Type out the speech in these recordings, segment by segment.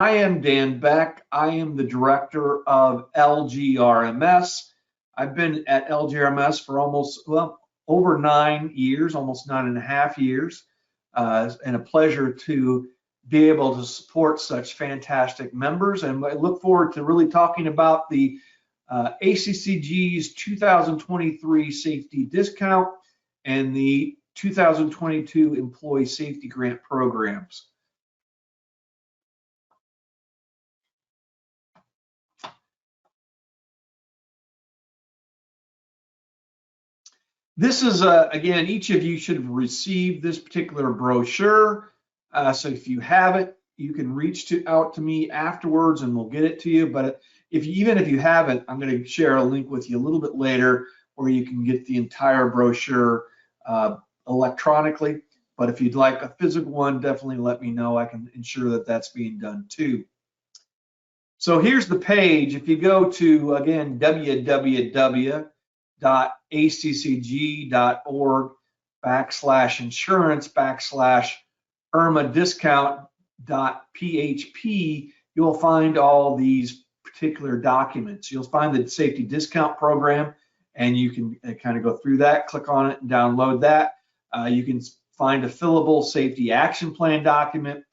I am Dan Beck. I am the director of LGRMS. I've been at LGRMS for over 9 years, almost 9.5 years, and a pleasure to be able to support such fantastic members. And I look forward to really talking about the ACCG's 2023 safety discount and the 2022 employee safety grant programs. This is, again, each of you should have received this particular brochure. So if you have it, you can reach out to me afterwards and we'll get it to you. But even if you haven't, I'm going to share a link with you a little bit later where you can get the entire brochure electronically. But if you'd like a physical one, definitely let me know. I can ensure that that's being done too. So here's the page. If you go to, again, www.accg.org/insurance/IRMA-discount.php, you'll find all these particular documents. You'll find the safety discount program, and you can kind of go through that, click on it and download that. You can find a fillable safety action plan document.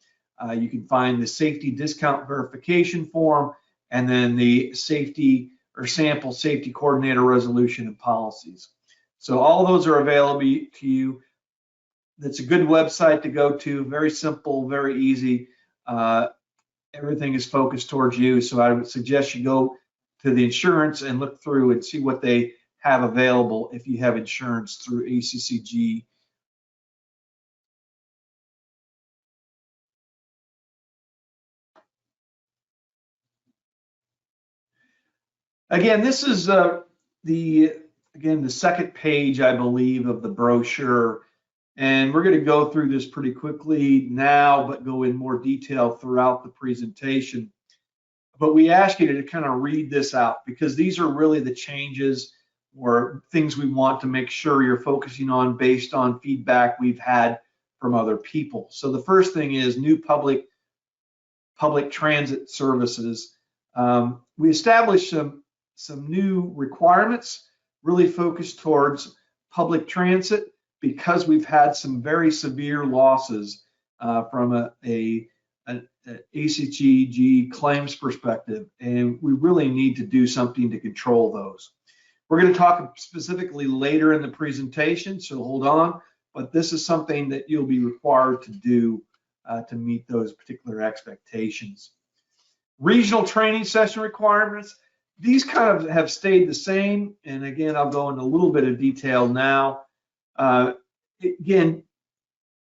You can find the safety discount verification form, and then the safety or sample safety coordinator resolution and policies. So all those are available to you. That's a good website to go to, very simple, very easy. Everything is focused towards you. So I would suggest you go to the insurance and look through and see what they have available if you have insurance through ACCG. Again, this is the second page, I believe, of the brochure. And we're going to go through this pretty quickly now, but go in more detail throughout the presentation. But we ask you to kind of read this out because these are really the changes or things we want to make sure you're focusing on based on feedback we've had from other people. So the first thing is new public transit services. We established some new requirements really focused towards public transit because we've had some very severe losses from a ACCG claims perspective, and we really need to do something to control those. We're going to talk specifically later in the presentation, so hold on, but this is something that you'll be required to do to meet those particular expectations. Regional training session requirements, these kind of have stayed the same, and again, I'll go into a little bit of detail now. Again,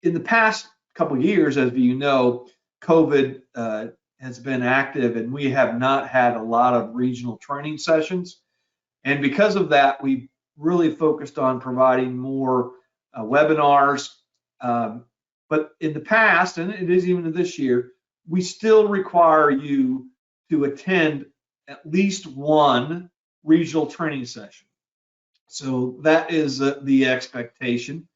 in the past couple of years, as you know, COVID has been active, and we have not had a lot of regional training sessions. And because of that, we really focused on providing more webinars. But in the past, and it is even this year, we still require you to attend at least one regional training session. So that is the expectation.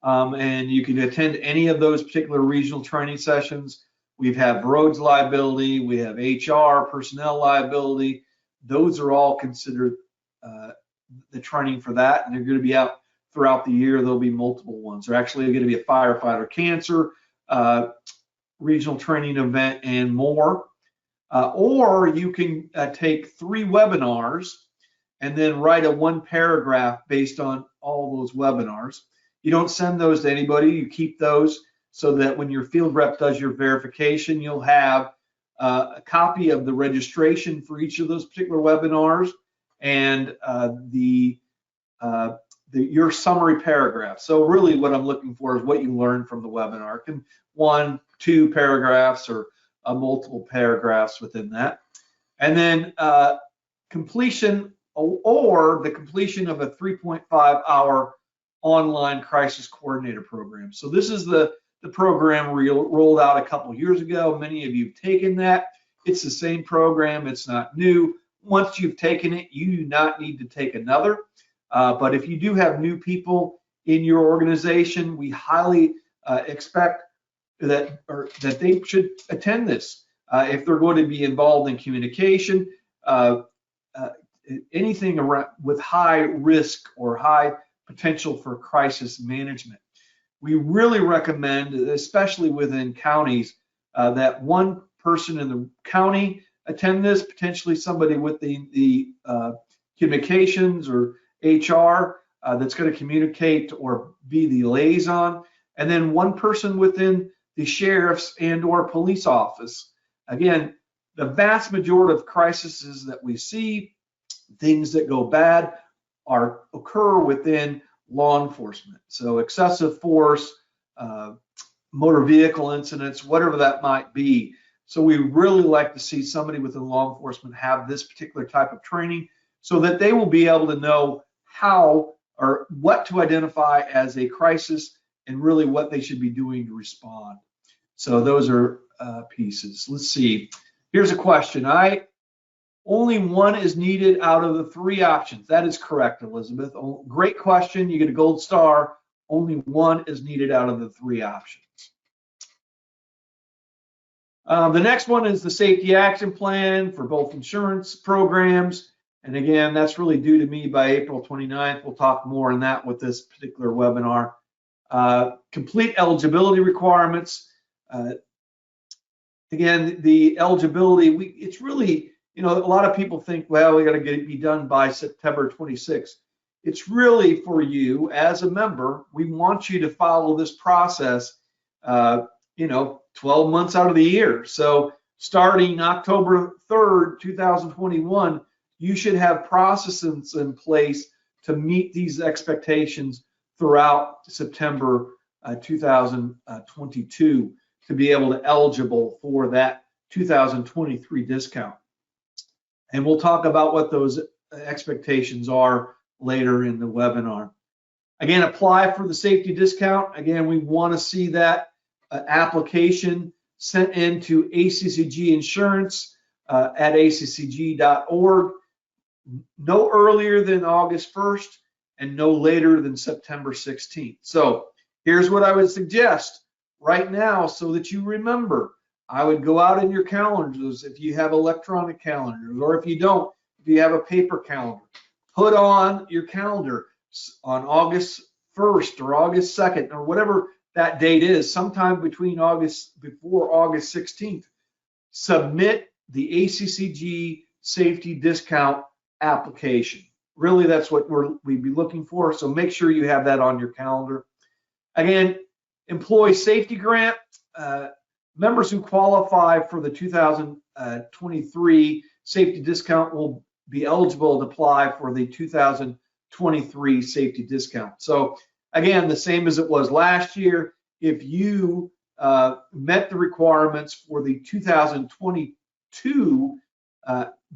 And you can attend any of those particular regional training sessions. We have roads liability, we have HR, personnel liability. Those are all considered the training for that, and they're going to be out throughout the year. There'll be multiple ones. There's actually going to be a firefighter cancer regional training event and more. Or you can take 3 webinars and then write a 1 paragraph based on all those webinars. You don't send those to anybody. You keep those so that when your field rep does your verification, you'll have a copy of the registration for each of those particular webinars and your summary paragraph. So really what I'm looking for is what you learned from the webinar. It can 1, 2 paragraphs or multiple paragraphs within that. And then completion or the completion of a 3.5-hour online crisis coordinator program. So this is the program rolled out a couple years ago. Many of you have taken that. It's the same program. It's not new. Once you've taken it, you do not need to take another. But if you do have new people in your organization, we highly expect that they should attend this. if they're going to be involved in communication, anything around with high risk or high potential for crisis management. We really recommend, especially within counties, that one person in the county attend this, potentially somebody with the communications or HR that's going to communicate or be the liaison, and then one person within the sheriff's and or police office. Again, the vast majority of crises that we see, things that go bad, occur within law enforcement. So excessive force, motor vehicle incidents, whatever that might be. So we really like to see somebody within law enforcement have this particular type of training so that they will be able to know how or what to identify as a crisis and really what they should be doing to respond. So those are pieces. Let's see. Here's a question. Only one is needed out of the 3 options. That is correct, Elizabeth. Great question. You get a gold star. Only one is needed out of the 3 options. The next one is the safety action plan for both insurance programs. And again, that's really due to me by April 29th. We'll talk more on that with this particular webinar. Complete eligibility requirements. Again, the eligibility, it's really, a lot of people think, well, we got to be done by September 26th. It's really for you as a member. We want you to follow this process, 12 months out of the year. So starting October 3rd, 2021, you should have processes in place to meet these expectations throughout September 2022 to be able to eligible for that 2023 discount. And we'll talk about what those expectations are later in the webinar. Again, apply for the safety discount. Again, we want to see that application sent into ACCG Insurance at ACCG.org no earlier than August 1st and no later than September 16th. So here's what I would suggest right now so that you remember. I would go out in your calendars if you have electronic calendars, or if you don't, if you have a paper calendar, put on your calendar on August 1st or August 2nd or whatever that date is, sometime before August 16th, submit the ACCG safety discount application. Really, that's what we'd be looking for. So make sure you have that on your calendar. Again, employee safety grant. Members who qualify for the 2023 safety discount will be eligible to apply for the 2023 safety discount. So again, the same as it was last year. If you met the requirements for the 2022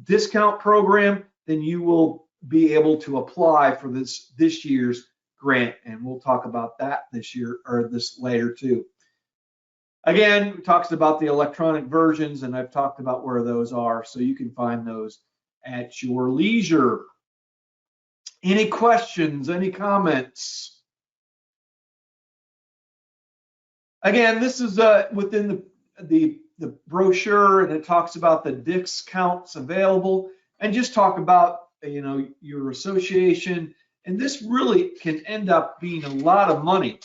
discount program, then you will be able to apply for this year's grant, and we'll talk about that this year or this later too. Again, it talks about the electronic versions, and I've talked about where those are, so you can find those at your leisure. Any questions, any comments? Again, this is within the brochure, and it talks about the discounts available, and just talk about your association, and this really can end up being a lot of money.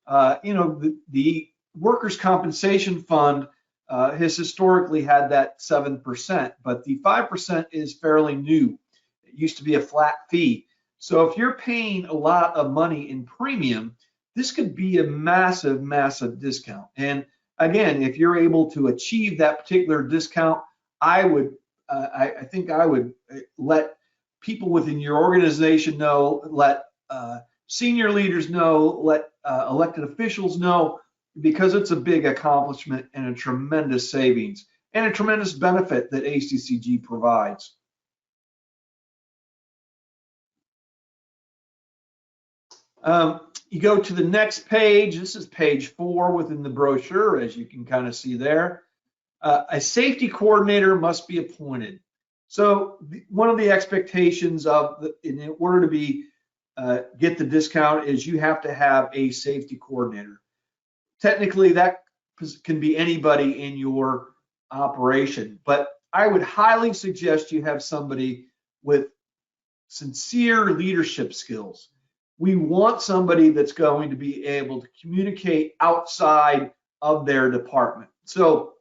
The Workers' Compensation Fund has historically had that 7%, but the 5% is fairly new. It used to be a flat fee. So if you're paying a lot of money in premium, this could be a massive, massive discount. And again, if you're able to achieve that particular discount, I think I would let people within your organization know, let senior leaders know, let elected officials know, because it's a big accomplishment and a tremendous savings and a tremendous benefit that ACCG provides. You go to the next page. This is page 4 within the brochure, as you can kind of see there. A safety coordinator must be appointed. So one of the expectations in order to get the discount is you have to have a safety coordinator. Technically, that can be anybody in your operation. But I would highly suggest you have somebody with sincere leadership skills. We want somebody that's going to be able to communicate outside of their department. So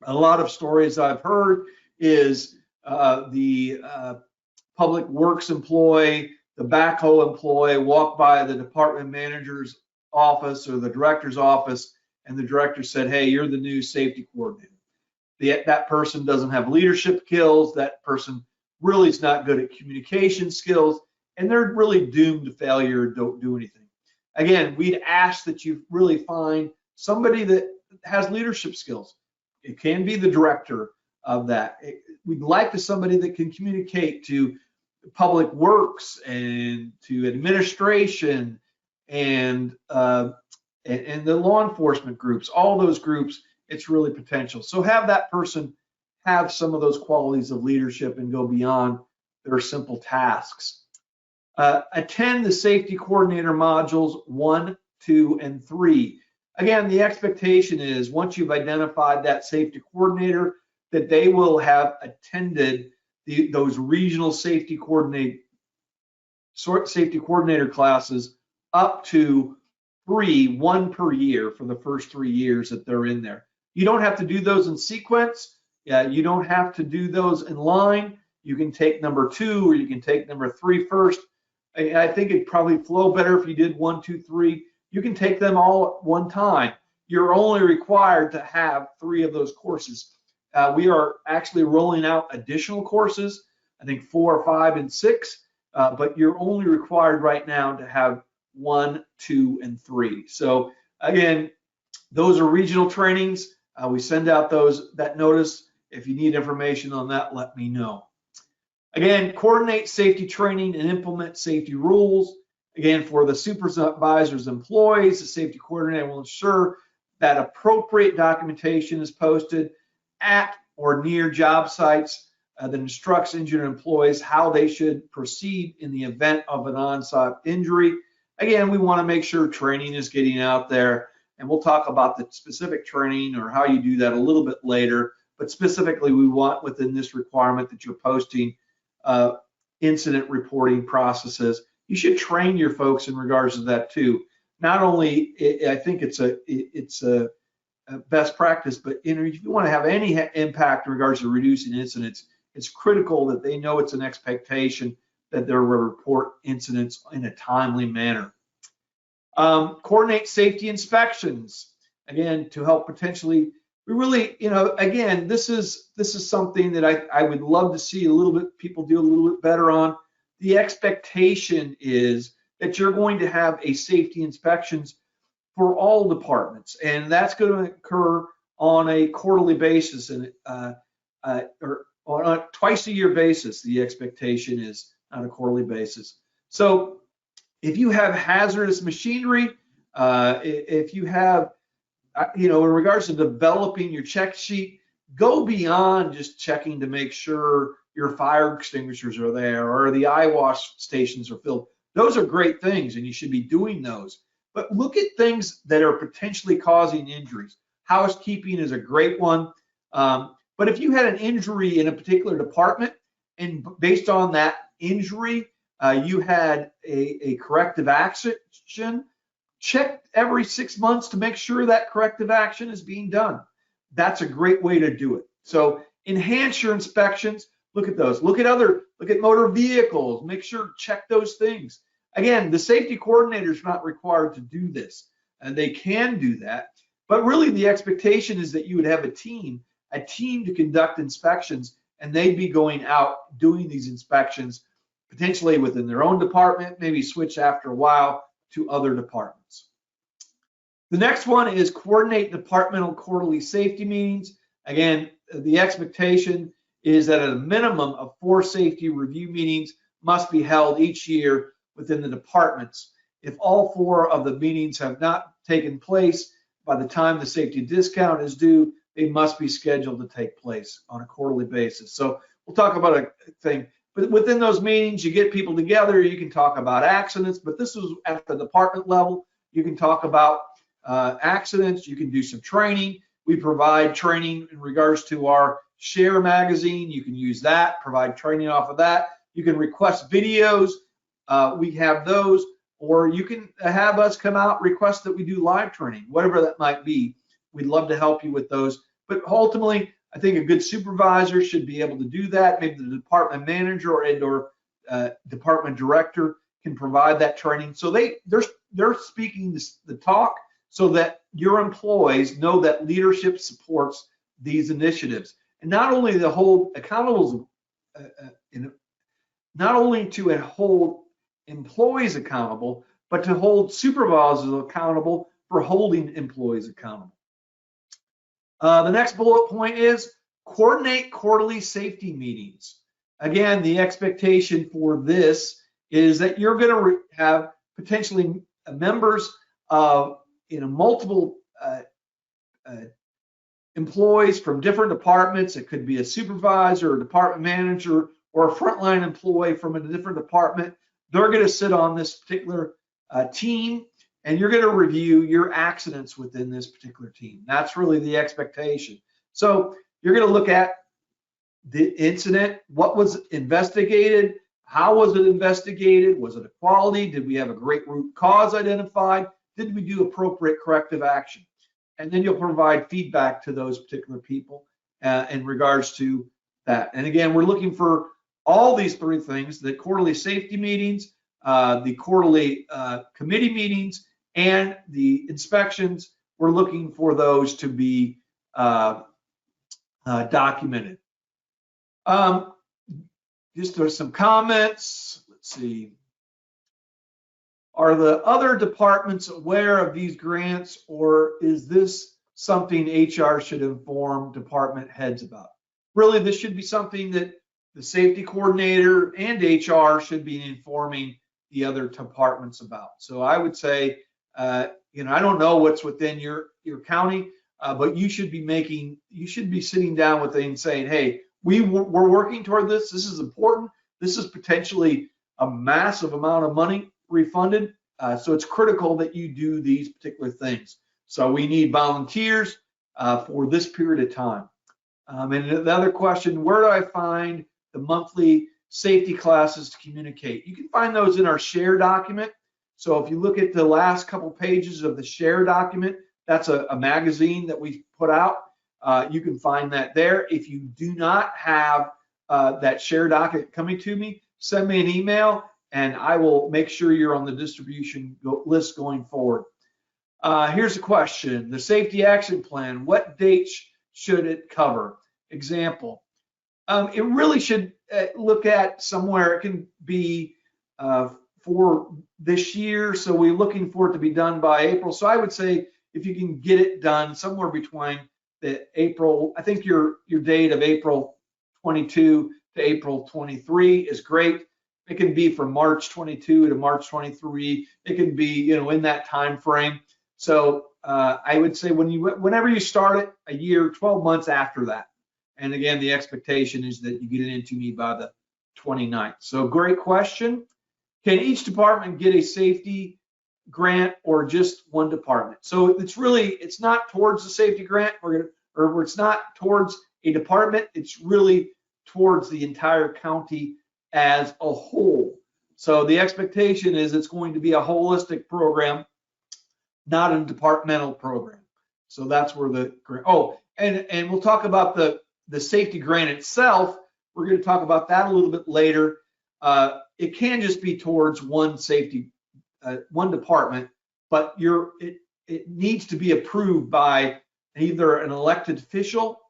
a lot of stories I've heard is the public works employee, the backhoe employee walked by the department manager's office or the director's office, and the director said, hey, you're the new safety coordinator. That person doesn't have leadership skills. That person really is not good at communication skills, and they're really doomed to failure, don't do anything. Again, we'd ask that you really find somebody that has leadership skills. It can be the director of that. We'd like somebody that can communicate to public works and to administration and the law enforcement groups, all those groups. It's really potential. So have that person have some of those qualities of leadership and go beyond their simple tasks. Attend the safety coordinator modules 1, 2, and 3. Again, the expectation is once you've identified that safety coordinator, that they will have attended those regional safety coordinator classes up to 3, 1 per year for the first 3 years that they're in there. You don't have to do those in sequence. You don't have to do those in line. You can take number 2 or you can take number 3 first. I think it'd probably flow better if you did 1, 2, 3. You can take them all at one time. You're only required to have 3 of those courses. We are actually rolling out additional courses, I think 4, 5, and 6, but you're only required right now to have 1, 2, and 3. So again, those are regional trainings. We send out that notice. If you need information on that, let me know. Again, coordinate safety training and implement safety rules. Again, for the supervisor's employees, the safety coordinator will ensure that appropriate documentation is posted at or near job sites that instructs injured employees how they should proceed in the event of an on-site injury. Again, we want to make sure training is getting out there, and we'll talk about the specific training or how you do that a little bit later. But specifically, we want within this requirement that you're posting incident reporting processes. You should train your folks in regards to that too. Not only, I think it's a best practice, but if you want to have any impact in regards to reducing incidents, it's critical that they know it's an expectation that they will report incidents in a timely manner. Coordinate safety inspections, again, to help potentially. We really, again, this is something that I would love to see people do a little bit better on. The expectation is that you're going to have a safety inspections for all departments, and that's going to occur on a quarterly basis and or on a twice-a-year basis. The expectation is on a quarterly basis. So if you have hazardous machinery, if you have in regards to developing your check sheet, go beyond just checking to make sure your fire extinguishers are there or the eye wash stations are filled. Those are great things, and you should be doing those. But look at things that are potentially causing injuries. Housekeeping is a great one. But if you had an injury in a particular department, and based on that injury, you had a corrective action, check every 6 months to make sure that corrective action is being done. That's a great way to do it. So enhance your inspections. Look at those. Look at motor vehicles. Make sure, check those things. Again, the safety coordinator is not required to do this, and they can do that. But really, the expectation is that you would have a team to conduct inspections, and they'd be going out doing these inspections, potentially within their own department, maybe switch after a while to other departments. The next one is coordinate departmental quarterly safety meetings. Again, the expectation is that at a minimum of 4 safety review meetings must be held each year within the departments. If all 4 of the meetings have not taken place by the time the safety discount is due, they must be scheduled to take place on a quarterly basis. So we'll talk about a thing. But within those meetings, you get people together, you can talk about accidents, but this is at the department level. You can talk about accidents, you can do some training, We provide training in regards to our Share magazine. You can use that, provide training off of that. You can request videos. We have those, or you can have us come out, request that we do live training, whatever that might be. We'd love to help you with those. But ultimately, I think a good supervisor should be able to do that. Maybe the department manager or department director can provide that training. So they're speaking the talk so that your employees know that leadership supports these initiatives. And not only to hold accountable, not only to hold employees accountable, but to hold supervisors accountable for holding employees accountable. The next bullet point is coordinate quarterly safety meetings. Again, the expectation for this is that you're going to have potentially members of multiple employees from different departments. It could be a supervisor, or a department manager, or a frontline employee from a different department. They're going to sit on this particular team, and you're going to review your accidents within this particular team. That's really the expectation. So you're going to look at the incident, what was investigated, how was it investigated, was it a quality, did we have a great root cause identified, did we do appropriate corrective action? And then you'll provide feedback to those particular people in regards to that. And again, we're looking for all these three things: the quarterly safety meetings, the quarterly committee meetings, and the inspections. We're looking for those to be documented. Just there's some comments. Let's see. Are the other departments aware of these grants, or is this something HR should inform department heads about? Really, this should be something that the safety coordinator and HR should be informing the other departments about. So I would say, I don't know what's within your county, but you should be sitting down with them and saying, hey, we're working toward this. This is important. This is potentially a massive amount of money refunded. So it's critical that you do these particular things. So we need volunteers for this period of time. And the other question, where do I find the monthly safety classes to communicate? You can find those in our share document. So if you look at the last couple pages of the share document, that's a magazine that we put out. You can find that there. If you do not have that share document coming to me, send me an email and I will make sure you're on the distribution list going forward. Here's a question. The safety action plan, what dates should it cover? Example, it really should look at somewhere, it can be for this year, so we're looking for it to be done by April. So I would say if you can get it done somewhere between the April, I think your date of April 22 to April 23 is great. It can be from March 22 to March 23. It can be, in that time frame. So I would say whenever you start it, a year, 12 months after that. And again, the expectation is that you get it into me by the 29th. So great question. Can each department get a safety grant or just one department? So it's not towards the safety grant or it's not towards a department. It's really towards the entire county as a whole. So the expectation is it's going to be a holistic program, not a departmental program. So that's where the grant. And we'll talk about the safety grant itself. We're going to talk about that a little bit later. It can just be towards one safety, one department, but it needs to be approved by either an elected official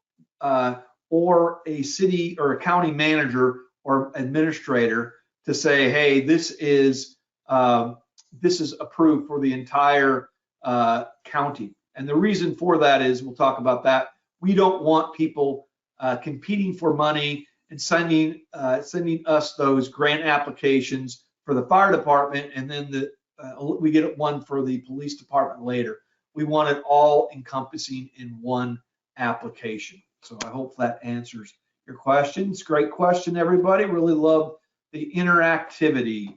or a city or a county manager or administrator to say, hey, this is approved for the entire county. And the reason for that is, we'll talk about that. We don't want people competing for money and sending us those grant applications for the fire department, and then we get one for the police department later. We want it all encompassing in one application. So I hope that answers your questions. Great question, everybody. Really love the interactivity.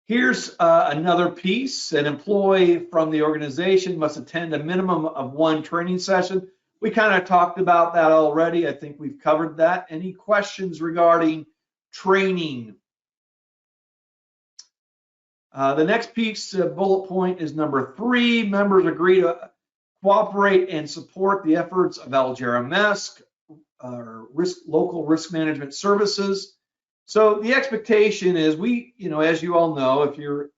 Here's another piece. An employee from the organization must attend a minimum of 1 training session. We kind of talked about that already. I think we've covered that. Any questions regarding training? The next piece, bullet point, is number 3. Members agree to cooperate and support the efforts of LGRMS, local risk management services. So the expectation is as you all know, if you're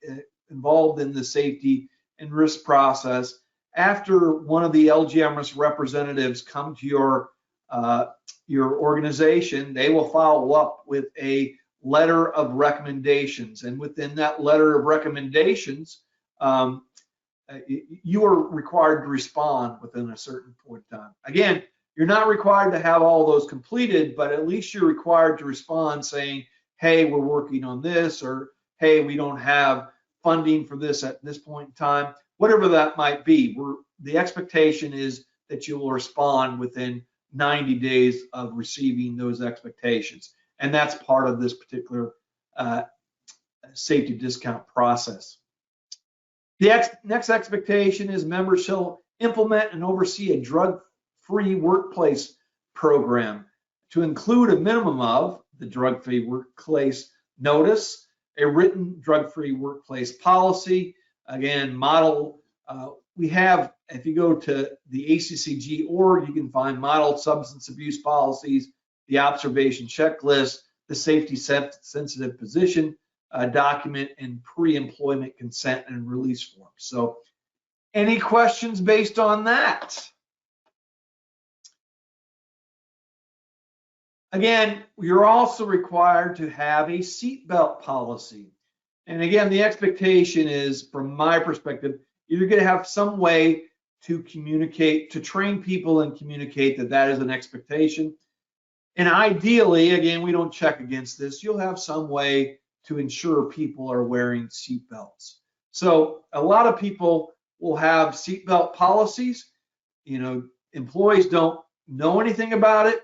involved in the safety and risk process, after one of the LGRMS representatives come to your organization, they will follow up with a letter of recommendations. And within that letter of recommendations, you are required to respond within a certain point in time. Again, you're not required to have all those completed, but at least you're required to respond saying, hey, we're working on this, or hey, we don't have funding for this at this point in time, whatever that might be. The expectation is that you will respond within 90 days of receiving those expectations. And that's part of this particular safety discount process. The next expectation is members shall implement and oversee a drug-free workplace program to include a minimum of the drug-free workplace notice, a written drug-free workplace policy. Again, model, we have, if you go to the ACCG org, you can find modeled substance abuse policies, the observation checklist, the safety sensitive position document, and pre-employment consent and release form. So any questions based on that? Again, you're also required to have a seatbelt policy. And again, the expectation is, from my perspective, you're going to have some way to communicate, to train people and communicate that that is an expectation. And ideally, again, we don't check against this, you'll have some way to ensure people are wearing seatbelts. So a lot of people will have seatbelt policies. Employees don't know anything about it,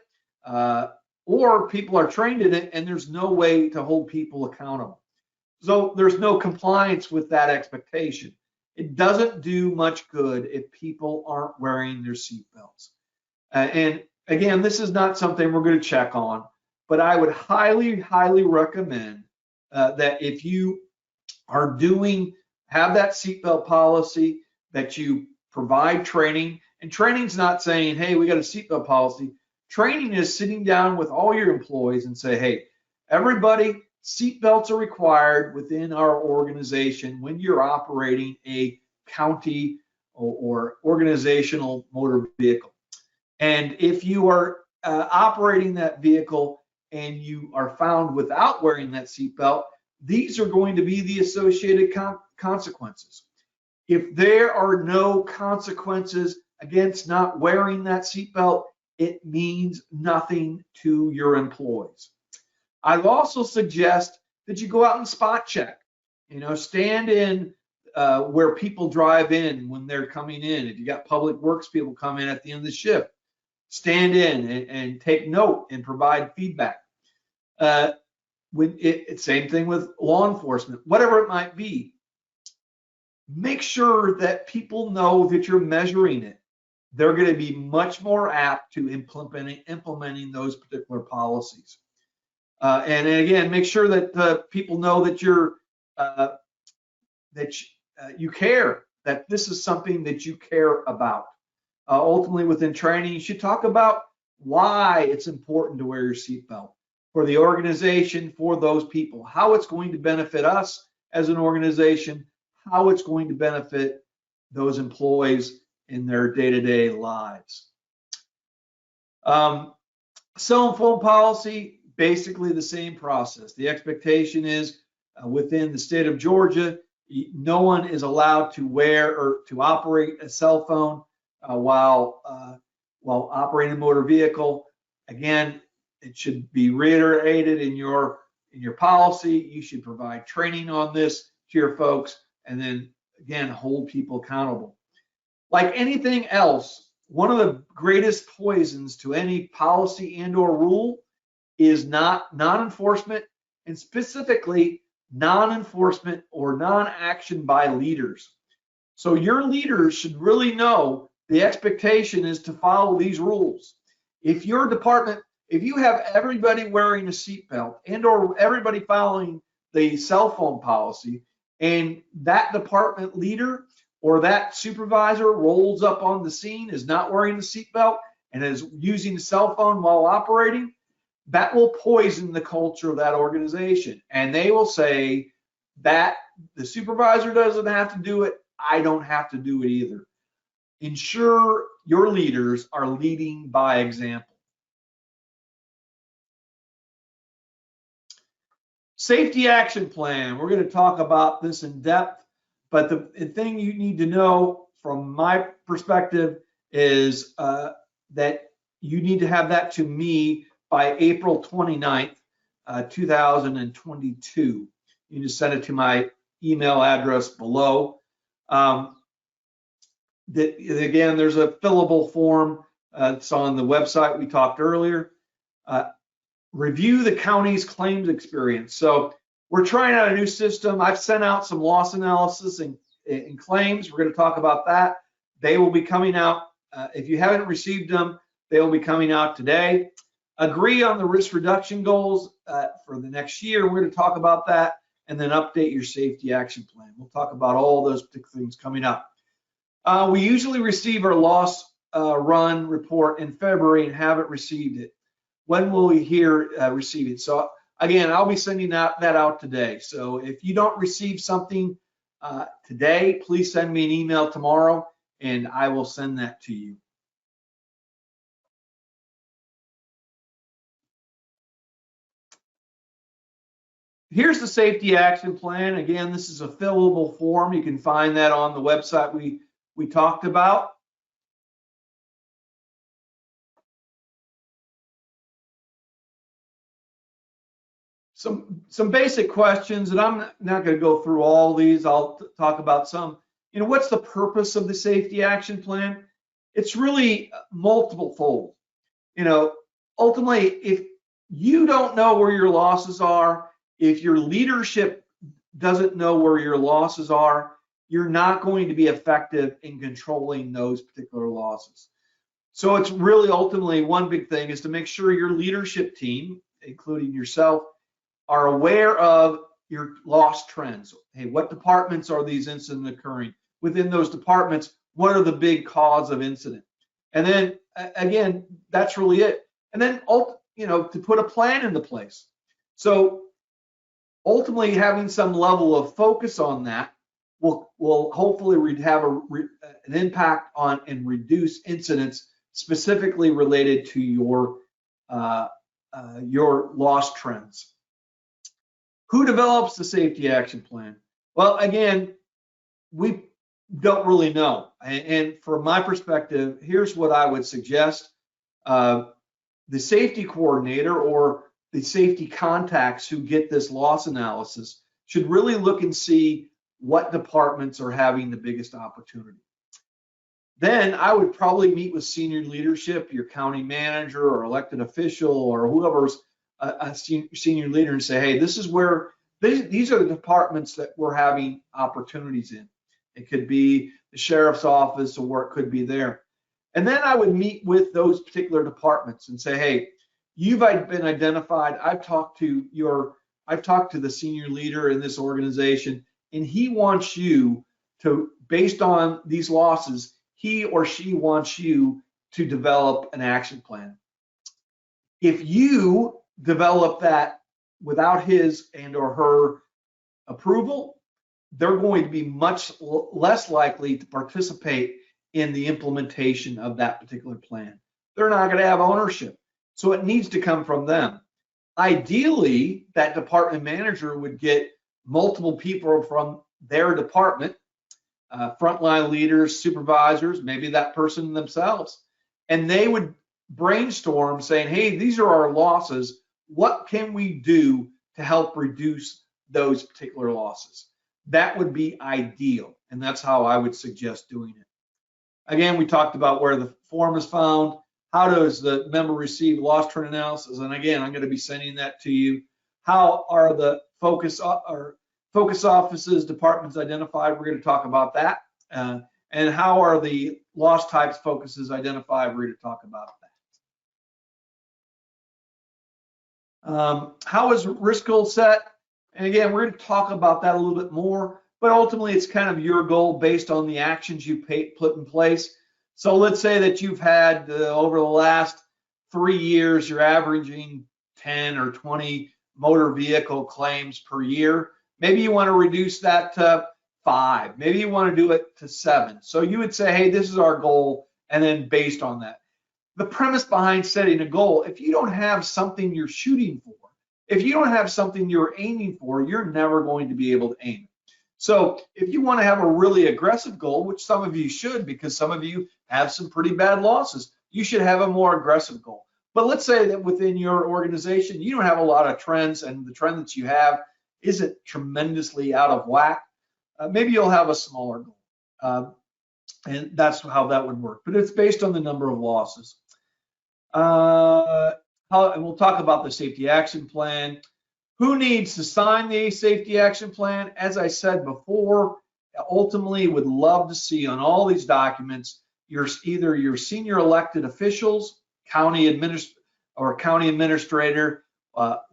or people are trained in it and there's no way to hold people accountable. So there's no compliance with that expectation. It doesn't do much good if people aren't wearing their seatbelts. And again, this is not something we're going to check on, but I would highly, highly recommend that if you are have that seatbelt policy, that you provide training. And training's not saying, hey, we got a seatbelt policy. Training is sitting down with all your employees and say, hey, everybody, seatbelts are required within our organization when you're operating a county or organizational motor vehicle. And if you are operating that vehicle and you are found without wearing that seatbelt, these are going to be the associated consequences. If there are no consequences against not wearing that seatbelt, it means nothing to your employees. I also suggest that you go out and spot check. Stand in where people drive in when they're coming in. If you got public works people come in at the end of the shift, stand in and take note and provide feedback. Same thing with law enforcement, whatever it might be. Make sure that people know that you're measuring it. They're going to be much more apt to implementing those particular policies. And again, make sure that people know that you care, that this is something that you care about. Ultimately, within training, you should talk about why it's important to wear your seatbelt for the organization, for those people, how it's going to benefit us as an organization, how it's going to benefit those employees in their day-to-day lives. Cell phone policy, basically the same process. The expectation is within the state of Georgia, no one is allowed to wear or to operate a cell phone while operating a motor vehicle. Again, it should be reiterated in your policy. You should provide training on this to your folks, and then again, hold people accountable. Like anything else, one of the greatest poisons to any policy and/or rule is non-enforcement, and specifically non-enforcement or non-action by leaders. So your leaders should really know the expectation is to follow these rules. If your department, if you have everybody wearing a seatbelt and or everybody following the cell phone policy, and that department leader or that supervisor rolls up on the scene, is not wearing the seatbelt and is using the cell phone while operating, that will poison the culture of that organization. And they will say that the supervisor doesn't have to do it, I don't have to do it either. Ensure your leaders are leading by example. Safety action plan. We're going to talk about this in depth, but the thing you need to know from my perspective is that you need to have that to me by April 29th, 2022. You just send it to my email address below. Again, there's a fillable form. It's on the website we talked earlier. Review the county's claims experience. So we're trying out a new system. I've sent out some loss analysis and claims. We're going to talk about that. They will be coming out. If you haven't received them, they will be coming out today. Agree on the risk reduction goals for the next year. We're going to talk about that, and then update your safety action plan. We'll talk about all those particular things coming up. We usually receive our loss run report in February and haven't received it. When will we receive it? So again, I'll be sending that out today. So if you don't receive something today, please send me an email tomorrow and I will send that to you. Here's the safety action plan. Again, this is a fillable form. You can find that on the website we talked about. Some basic questions, and I'm not going to go through all these. I'll talk about some. You know, what's the purpose of the safety action plan? It's really multiple fold. You know, ultimately, if you don't know where your losses are, if your leadership doesn't know where your losses are, you're not going to be effective in controlling those particular losses. So it's really ultimately one big thing is to make sure your leadership team, including yourself, are aware of your loss trends. Hey, what departments are these incidents occurring? Within those departments, what are the big cause of incident? And then again, that's really it. And then, you know, to put a plan into place. So ultimately having some level of focus on that will hopefully have an impact on and reduce incidents specifically related to your loss trends. Who develops the safety action plan? Well, again, we don't really know. And from my perspective, here's what I would suggest. The safety coordinator or the safety contacts who get this loss analysis should really look and see what departments are having the biggest opportunity. Then I would probably meet with senior leadership, your county manager or elected official or whoever's a senior leader, and say, hey, this is where these are the departments that we're having opportunities in. It could be the sheriff's office or it could be there. And then I would meet with those particular departments and say, hey, you've been identified. I've talked to the senior leader in this organization, and he wants you to, based on these losses, he or she wants you to develop an action plan. If you develop that without his and or her approval, they're going to be much less likely to participate in the implementation of that particular plan. They're not going to have ownership. So it needs to come from them. Ideally, that department manager would get multiple people from their department, frontline leaders, supervisors, maybe that person themselves, and they would brainstorm saying, hey, these are our losses. What can we do to help reduce those particular losses? That would be ideal, and that's how I would suggest doing it. Again, we talked about where the form is found. How does the member receive loss trend analysis? And again, I'm going to be sending that to you. How are the focus offices, departments identified. We're going to talk about that. And how are the loss types focuses identified? We're going to talk about that. How is risk goal set? And again, we're going to talk about that a little bit more, but ultimately it's kind of your goal based on the actions you put in place. So let's say that you've had over the last 3 years, you're averaging 10 or 20 motor vehicle claims per year. Maybe you want to reduce that to 5. Maybe you want to do it to 7. So you would say, hey, this is our goal, and then based on that. The premise behind setting a goal, if you don't have something you're shooting for, if you don't have something you're aiming for, you're never going to be able to aim. So if you want to have a really aggressive goal, which some of you should, because some of you have some pretty bad losses, you should have a more aggressive goal. But let's say that within your organization, you don't have a lot of trends, and the trend that you have isn't tremendously out of whack. Maybe you'll have a smaller goal. And that's how that would work. But it's based on the number of losses. And we'll talk about the safety action plan. Who needs to sign the safety action plan? As I said before, ultimately would love to see on all these documents, either your senior elected officials, county administrator,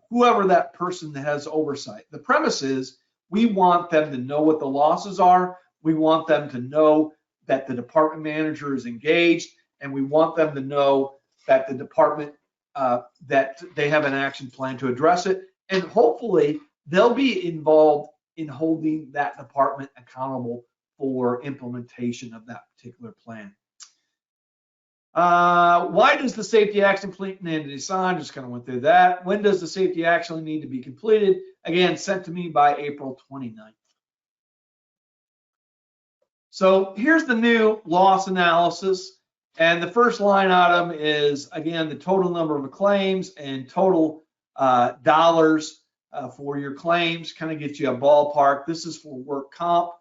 whoever that person that has oversight. The premise is we want them to know what the losses are. We want them to know that the department manager is engaged, and we want them to know that the department, that they have an action plan to address it. And hopefully they'll be involved in holding that department accountable for implementation of that particular plan. Why does the safety action plan need to be signed? Just kind of went through that. When does the safety action need to be completed? Again, sent to me by April 29th. So here's the new loss analysis. And the first line item is, again, the total number of claims and total dollars for your claims, kind of get you a ballpark. This is for work comp.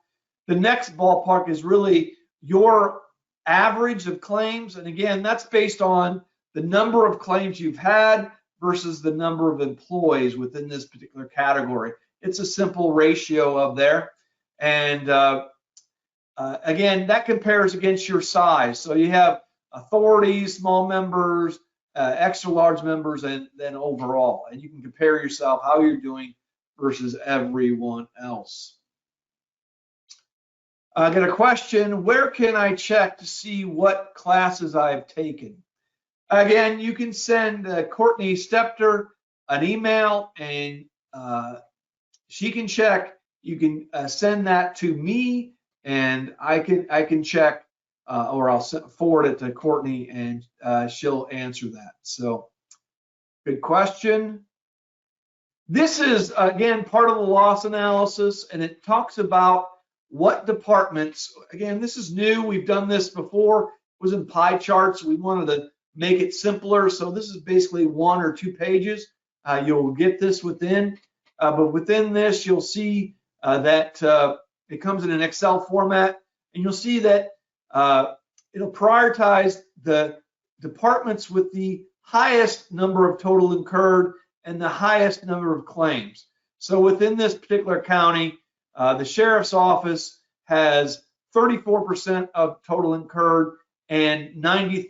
The next ballpark is really your average of claims. And again, that's based on the number of claims you've had versus the number of employees within this particular category. It's a simple ratio of there. And again, that compares against your size. So you have authorities, small members, extra large members, and then overall. And you can compare yourself, how you're doing versus everyone else. I got a question, where can I check to see what classes I've taken? Again, you can send Courtney Stepter an email, and she can check. You can send that to me, and I can check, or I'll forward it to Courtney, and she'll answer that. So, good question. This is, again, part of the loss analysis, and it talks about what departments, again, this is new. We've done this before. It was in pie charts. We wanted to make it simpler. So this is basically 1 or 2 pages. You'll get this within, but within this, you'll see that it comes in an Excel format, and you'll see that it'll prioritize the departments with the highest number of total incurred and the highest number of claims. So within this particular county, the sheriff's office has 34% of total incurred and 93%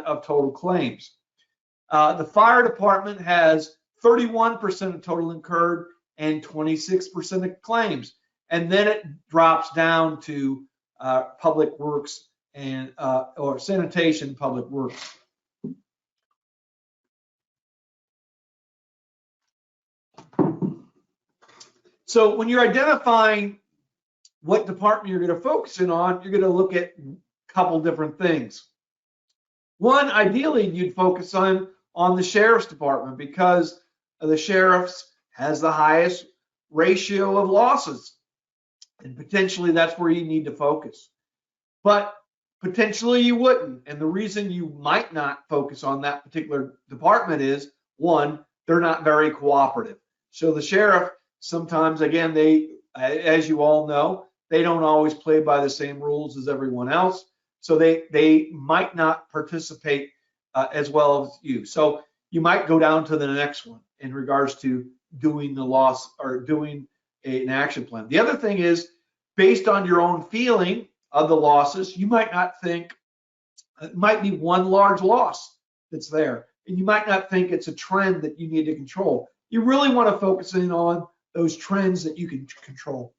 of total claims. The fire department has 31% of total incurred and 26% of claims. And then it drops down to public works and or sanitation, public works. So when you're identifying what department you're going to focus in on, you're going to look at a couple different things. One, ideally, you'd focus on the sheriff's department, because the sheriff's has the highest ratio of losses, and potentially that's where you need to focus. But potentially you wouldn't, and the reason you might not focus on that particular department is, one, they're not very cooperative. So the sheriff, sometimes, again, they, as you all know, they don't always play by the same rules as everyone else. So they might not participate as well as you. So you might go down to the next one in regards to doing the loss or doing an action plan. The other thing is, based on your own feeling of the losses, you might not think it might be one large loss that's there, and you might not think it's a trend that you need to control. You really want to focus in on those trends that you can control.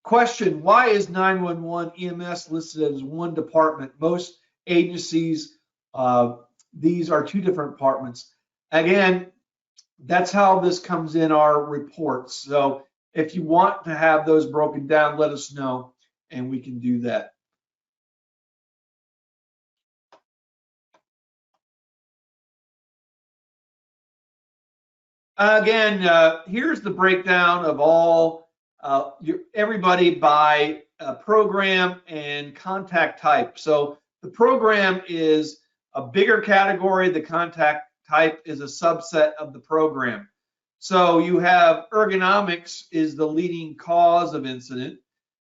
Question, why is 911 EMS listed as one department? Most agencies, these are two different departments. Again, that's how this comes in our reports. So if you want to have those broken down, let us know and we can do that. Again, here's the breakdown of all everybody by program and contact type. So the program is a bigger category. The contact type is a subset of the program. So you have ergonomics is the leading cause of incident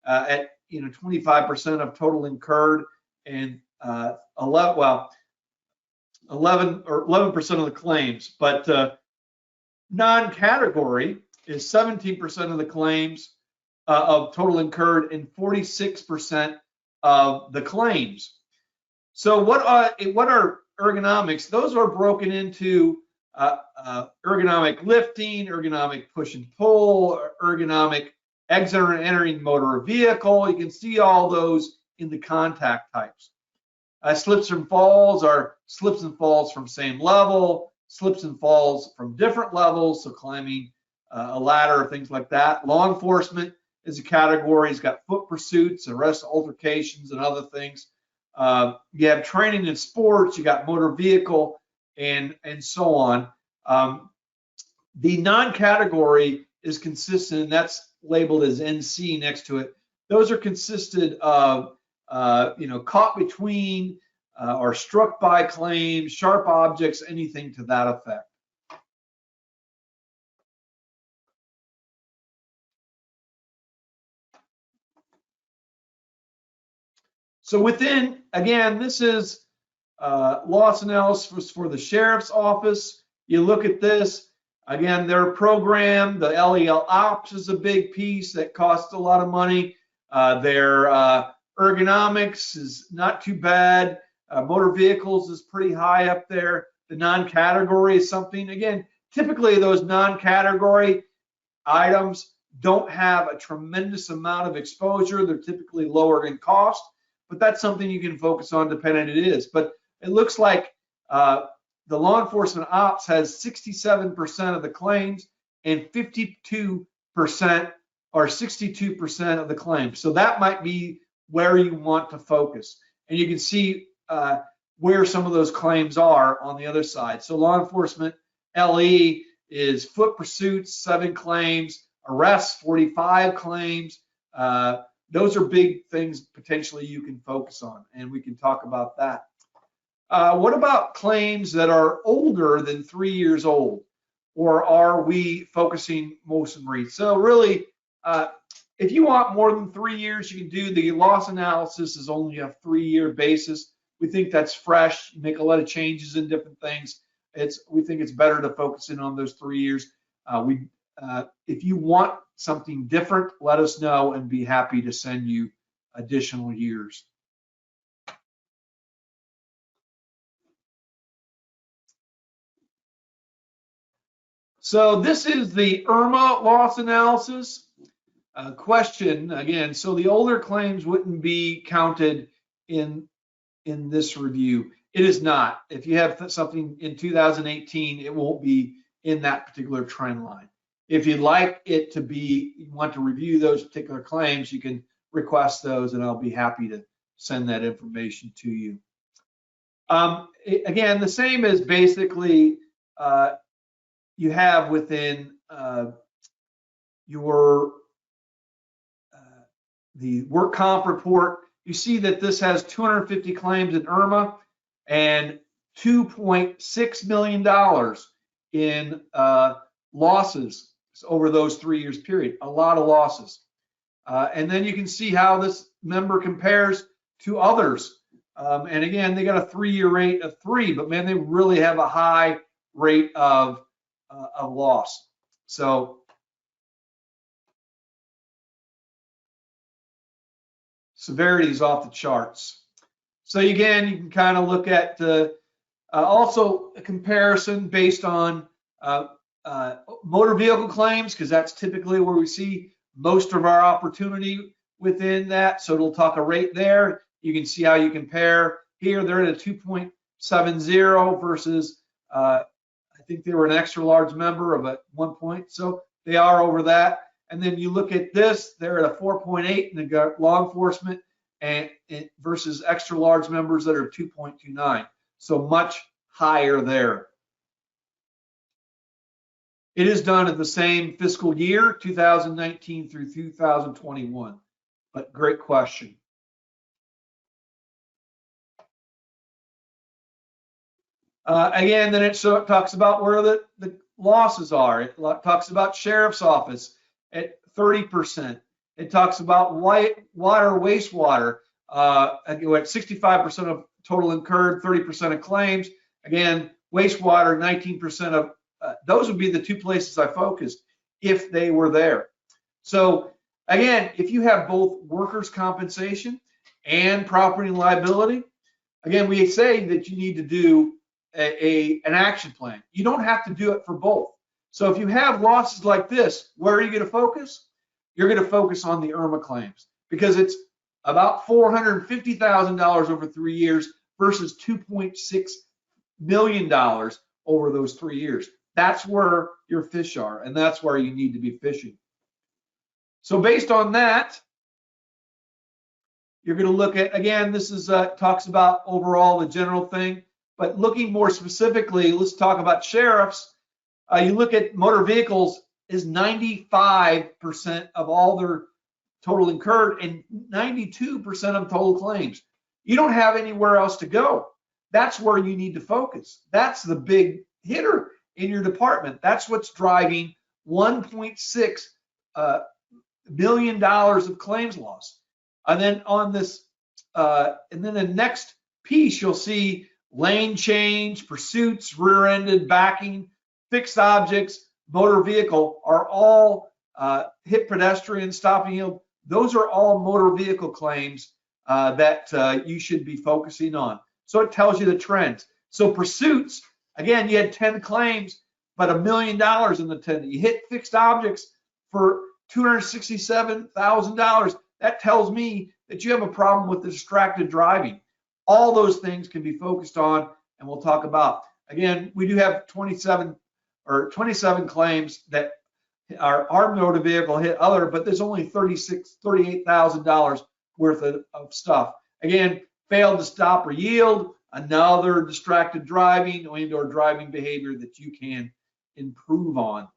at 25% of total incurred, and 11% of the claims. But non-category is 17% of the claims of total incurred and 46% of the claims. So what are ergonomics? Those are broken into ergonomic lifting, ergonomic push and pull, ergonomic exit or entering motor vehicle. You can see all those in the contact types. Slips and falls are slips and falls from same level, slips and falls from different levels, so climbing a ladder or things like that. Law enforcement is a category. It's got foot pursuits, arrest altercations, and other things. You have training in sports, you got motor vehicle, and so on. The non-category is consistent, and that's labeled as NC next to it. Those are consisted of caught between or struck by claims, sharp objects, anything to that effect. So within, again, this is loss analysis for the sheriff's office. You look at this, again, their program, the LEL-OPS is a big piece that costs a lot of money. Their ergonomics is not too bad. Motor vehicles is pretty high up there. The non-category is something, again, typically those non-category items don't have a tremendous amount of exposure. They're typically lower in cost, but that's something you can focus on depending it is. But it looks like the law enforcement ops has 67% of the claims and 52% or 62% of the claims. So that might be where you want to focus. And you can see where some of those claims are on the other side. So law enforcement LE is foot pursuits, 7 claims, arrests, 45 claims. Those are big things potentially you can focus on, and we can talk about that. What about claims that are older than 3 years old, or are we focusing most of them? So really, if you want more than 3 years, you can do the loss analysis is only a 3-year basis. We think that's fresh. You make a lot of changes in different things. We think it's better to focus in on those 3 years. If you want something different, let us know and be happy to send you additional years. So this is the IRMA loss analysis. Question again, so the older claims wouldn't be counted in this review. It is not. If you have something in 2018, it won't be in that particular trend line. If you'd like it to be, you want to review those particular claims, you can request those and I'll be happy to send that information to you. Again, the same as basically you have within your the work comp report. You see that this has 250 claims in IRMA and $2.6 million in losses over those 3 years period. A lot of losses. And then you can see how this number compares to others. And again, they got a 3-year rate of 3, but man, they really have a high rate of loss. So severity is off the charts. So again, you can kind of look at also a comparison based on motor vehicle claims, because that's typically where we see most of our opportunity within that. So it'll talk a rate there. You can see how you compare here. They're at a 2.70 versus I think they were an extra large member of a 1 point. So they are over that. And then you look at this, they're at a 4.8 in the law enforcement and versus extra large members that are 2.29. So much higher there. It is done at the same fiscal year, 2019 through 2021. But great question. Again, then it talks about where the losses are. It talks about sheriff's office at 30%. It talks about water, wastewater at 65% of total incurred, 30% of claims. Again, wastewater, 19% of those would be the two places I focused if they were there. So again, if you have both workers' compensation and property and liability, again, we say that you need to do an action plan. You don't have to do it for both. So if you have losses like this, where are you going to focus? You're going to focus on the IRMA claims, because it's about $450,000 over 3 years versus $2.6 million over those 3 years. That's where your fish are, and that's where you need to be fishing. So based on that, you're going to look at, again, this is talks about overall the general thing, but looking more specifically, let's talk about sheriffs. You look at motor vehicles is 95% of all their total incurred and 92% of total claims. You don't have anywhere else to go. That's where you need to focus. That's the big hitter in your department. That's what's driving $1.6 million of claims loss. And then on this, and then the next piece, you'll see lane change, pursuits, rear-ended, backing, fixed objects, motor vehicle are all hit pedestrian, stopping yield. Those are all motor vehicle claims that you should be focusing on. So it tells you the trends. So pursuits, again, you had 10 claims, but $1 million in the 10. You hit fixed objects for $267,000. That tells me that you have a problem with the distracted driving. All those things can be focused on, and we'll talk about. Again, we do have 27 claims that are our motor vehicle hit other, but there's only $38,000 worth of stuff. Again, failed to stop or yield, another distracted driving or driving behavior that you can improve on.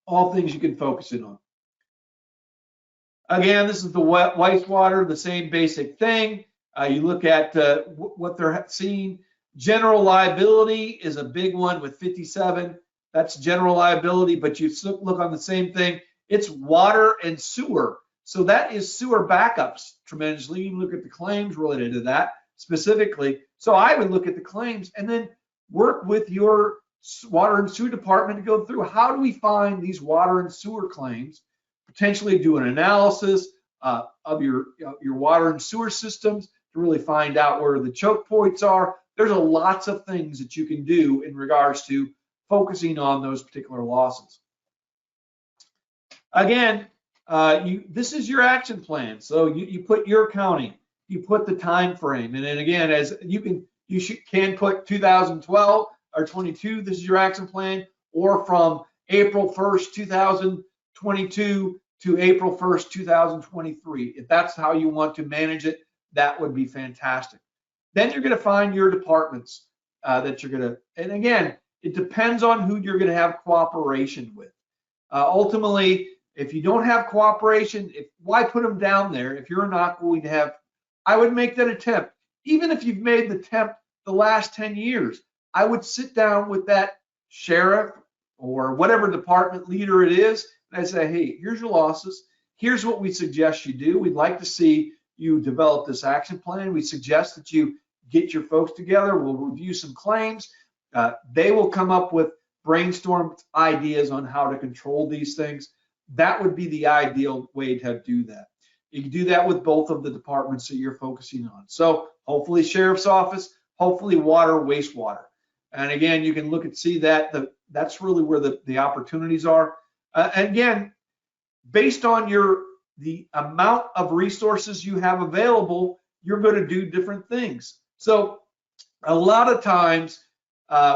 All things you can focus in on. Again, this is the wastewater, the same basic thing. You look at what they're seeing. General liability is a big one with 57. That's general liability, but you look on the same thing. It's water and sewer. So that is sewer backups tremendously. You can look at the claims related to that specifically. So I would look at the claims and then work with your water and sewer department to go through how do we find these water and sewer claims, potentially do an analysis of your water and sewer systems to really find out where the choke points are. There's lots of things that you can do in regards to focusing on those particular losses. Again, this is your action plan. So you put your accounting, you put the time frame, and then again, as you can put 2012 or 22. This is your action plan, or from April 1st, 2022 to April 1st, 2023. If that's how you want to manage it, that would be fantastic. Then you're going to find your departments that you're going to, and again, it depends on who you're going to have cooperation with. Ultimately, if you don't have cooperation, why put them down there if you're not going to have? I would make that attempt. Even if you've made the attempt the last 10 years, I would sit down with that sheriff or whatever department leader it is, and I'd say, hey, here's your losses. Here's what we suggest you do. We'd like to see you develop this action plan. We suggest that you get your folks together. We'll review some claims. They will come up with brainstorm ideas on how to control these things. That would be the ideal way to do that. You can do that with both of the departments that you're focusing on. So hopefully sheriff's office, hopefully water, wastewater. And again, you can look and see that that's really where the opportunities are. And again, based on the amount of resources you have available, you're going to do different things. So a lot of times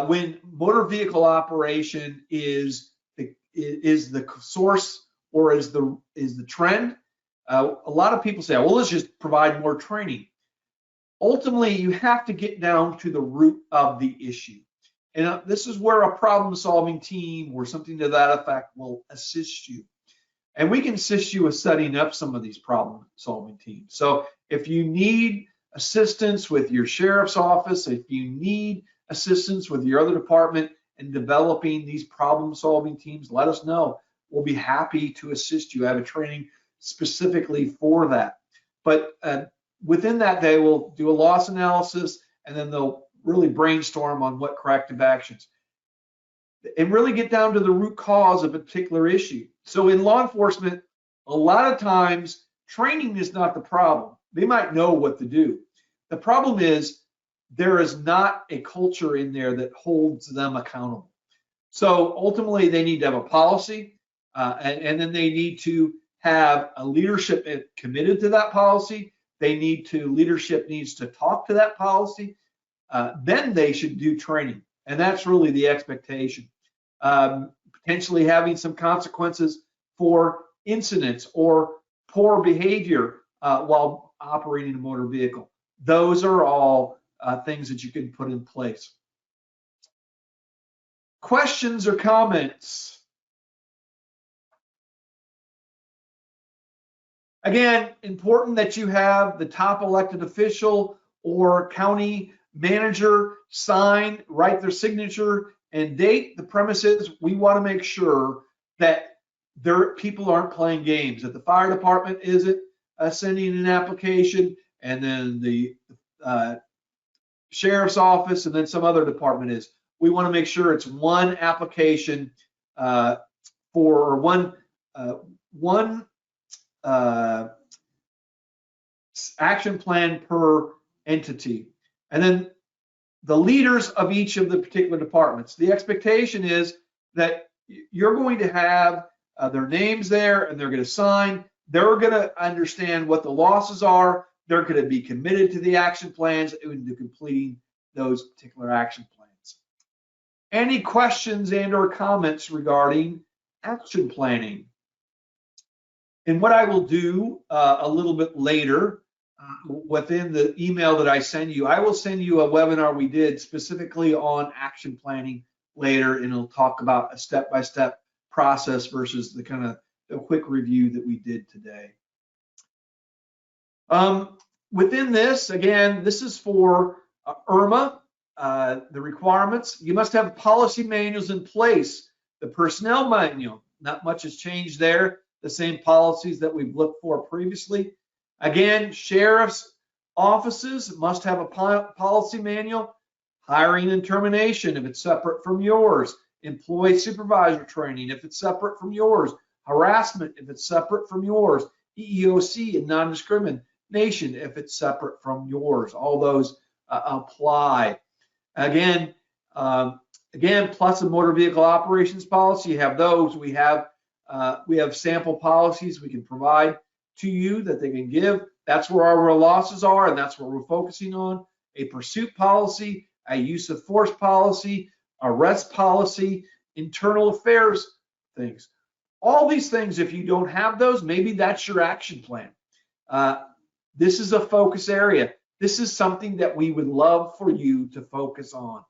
when motor vehicle operation is the source or is the trend, a lot of people say, well, let's just provide more training. Ultimately, you have to get down to the root of the issue. And this is where a problem-solving team or something to that effect will assist you. And we can assist you with setting up some of these problem-solving teams. So if you need assistance with your sheriff's office, if you need assistance with your other department in developing these problem-solving teams, let us know. We'll be happy to assist you. I have a training specifically for that. But within that, they will do a loss analysis, and then they'll really brainstorm on what corrective actions and really get down to the root cause of a particular issue. So in law enforcement, a lot of times training is not the problem. They might know what to do. The problem is there is not a culture in there that holds them accountable. So ultimately they need to have a policy and then they need to have a leadership committed to that policy. Leadership needs to talk to that policy. Then they should do training. And that's really the expectation. Potentially having some consequences for incidents or poor behavior while operating a motor vehicle. Those are all things that you can put in place. Questions or comments? Again, important that you have the top elected official or county manager sign, write their signature and date. The premise is we want to make sure that people aren't playing games, that the fire department isn't sending an application and then the sheriff's office and then some other department is. We want to make sure it's one application for one action plan per entity. And then the leaders of each of the particular departments. The expectation is that you're going to have their names there and they're going to sign. They're going to understand what the losses are. They're going to be committed to the action plans and to completing those particular action plans. Any questions and or comments regarding action planning? And what I will do a little bit later within the email that I send you, I will send you a webinar we did specifically on action planning later, and it'll talk about a step-by-step process versus the kind of the quick review that we did today. Within this, again, this is for IRMA, the requirements. You must have policy manuals in place. The personnel manual, not much has changed there. The same policies that we've looked for previously. Again, sheriff's offices must have a policy manual. Hiring and termination, if it's separate from yours. Employee supervisor training, if it's separate from yours. Harassment, if it's separate from yours. EEOC and non-discrimination, if it's separate from yours. All those apply. Again, plus a motor vehicle operations policy. You have those. We have sample policies we can provide to you that they can give. That's where our losses are, and that's what we're focusing on. A pursuit policy, a use of force policy, arrest policy, internal affairs things. All these things, if you don't have those, maybe that's your action plan. This is a focus area. This is something that we would love for you to focus on.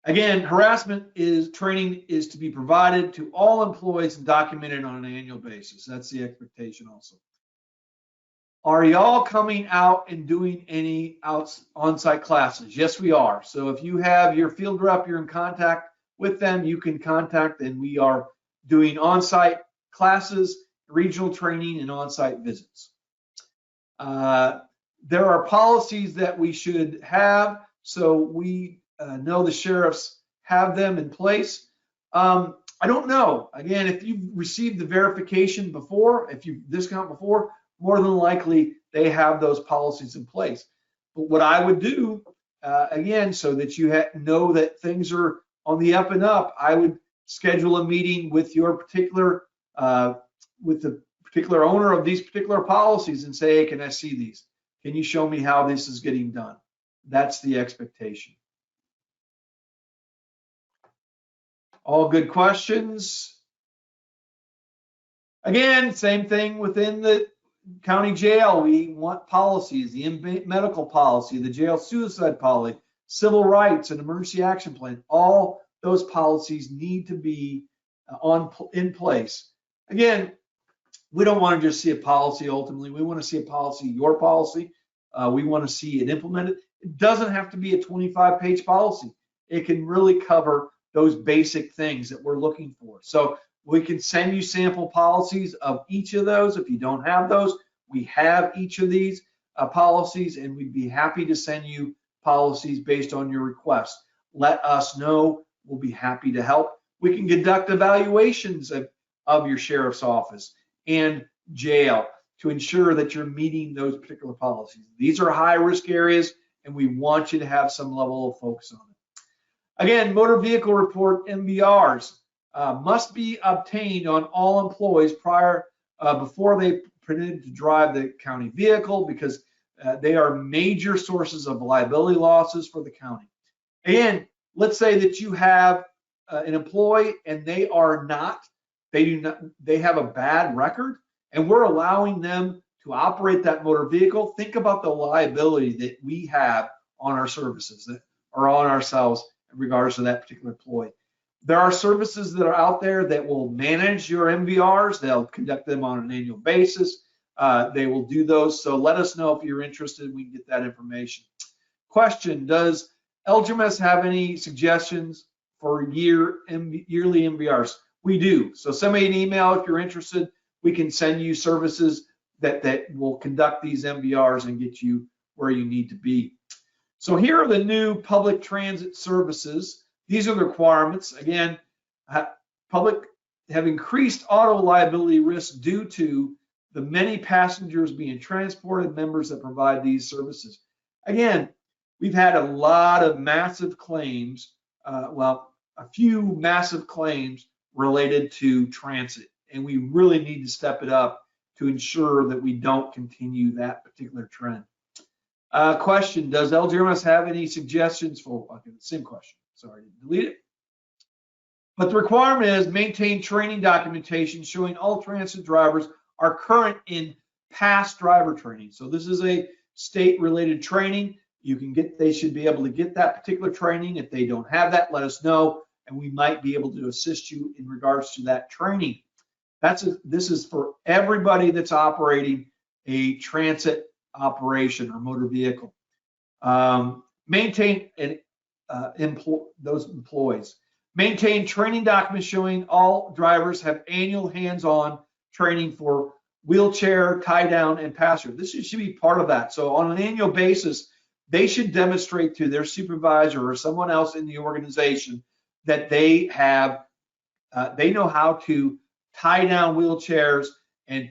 Again, training is to be provided to all employees and documented on an annual basis. That's the expectation also. Are y'all coming out and doing any on-site classes? Yes, we are. So if you have your field rep, you're in contact with them, you can contact, and we are doing on-site classes regional training, and on-site visits. There are policies that we should have, so we know the sheriffs have them in place. I don't know. Again, if you've received the verification before, if you discount before, more than likely they have those policies in place. But what I would do, again, so that you know that things are on the up and up, I would schedule a meeting with your particular, with the particular owner of these particular policies and say, hey, can I see these? Can you show me how this is getting done? That's the expectation. All good questions. Again, same thing within the county jail. We want policies, the inmate medical policy, the jail suicide policy, civil rights and emergency action plan. All those policies need to be in place. Again, we don't want to just see a policy ultimately. We want to see a policy, your policy. We want to see it implemented. It doesn't have to be a 25-page policy. It can really cover those basic things that we're looking for. So we can send you sample policies of each of those. If you don't have those, we have each of these policies, and we'd be happy to send you policies based on your request. Let us know. We'll be happy to help. We can conduct evaluations of your sheriff's office and jail to ensure that you're meeting those particular policies. These are high-risk areas, and we want you to have some level of focus on it. Again, motor vehicle report MVRs must be obtained on all employees before they permitted to drive the county vehicle, because they are major sources of liability losses for the county. Again, let's say that you have an employee and they have a bad record, and we're allowing them to operate that motor vehicle. Think about the liability that we have on our services that are on ourselves in regards to that particular employee. There are services that are out there that will manage your MVRs. They'll conduct them on an annual basis. They will do those. So let us know if you're interested. We can get that information. Question: does LGRMS have any suggestions for yearly MVRs? We do. So send me an email if you're interested. We can send you services that will conduct these MVRs and get you where you need to be. So here are the new public transit services. These are the requirements. Again, public have increased auto liability risk due to the many passengers being transported, members that provide these services. Again, we've had a lot of massive claims, a few massive claims related to transit, and we really need to step it up to ensure that we don't continue that particular trend. Question: does LGRMS have any suggestions for? Okay, same question. Sorry, delete it. But the requirement is maintain training documentation showing all transit drivers are current in past driver training. So this is a state-related training. They should be able to get that particular training. If they don't have that, let us know, and we might be able to assist you in regards to that training. This is for everybody that's operating a transit operation or motor vehicle. Maintain those employees. Maintain training documents showing all drivers have annual hands-on training for wheelchair, tie-down, and passenger. This should be part of that. So on an annual basis, they should demonstrate to their supervisor or someone else in the organization that they know how to tie down wheelchairs and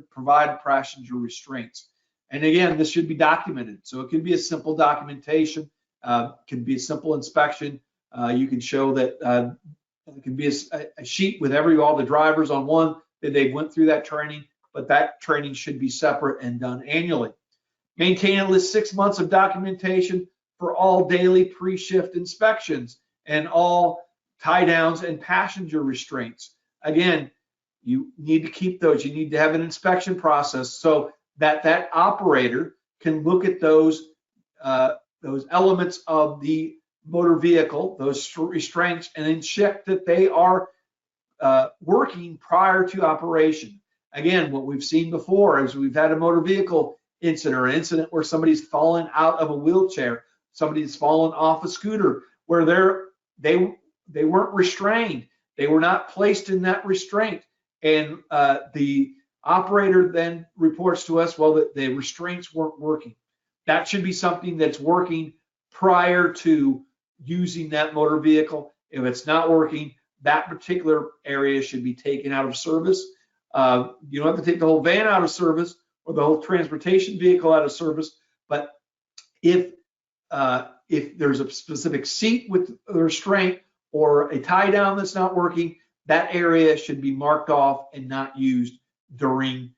provide passenger restraints. And again, this should be documented. So it could be a simple documentation, can be a simple inspection. You can show that it can be a sheet with all the drivers on one that they went through that training, but that training should be separate and done annually. Maintain at least 6 months of documentation for all daily pre-shift inspections and all tie downs and passenger restraints. Again, you need to keep those. You need to have an inspection process so that operator can look at those elements of the motor vehicle, those restraints, and then check that they are working prior to operation. Again, what we've seen before is we've had a motor vehicle incident or an incident where somebody's fallen out of a wheelchair, somebody's fallen off a scooter, where they weren't restrained. They were not placed in that restraint. and the operator then reports to us, well, that the restraints weren't working. That should be something that's working prior to using that motor vehicle. If it's not working, that particular area should be taken out of service. You don't have to take the whole van out of service or the whole transportation vehicle out of service, but if there's a specific seat with a restraint or a tie down that's not working, that area should be marked off and not used during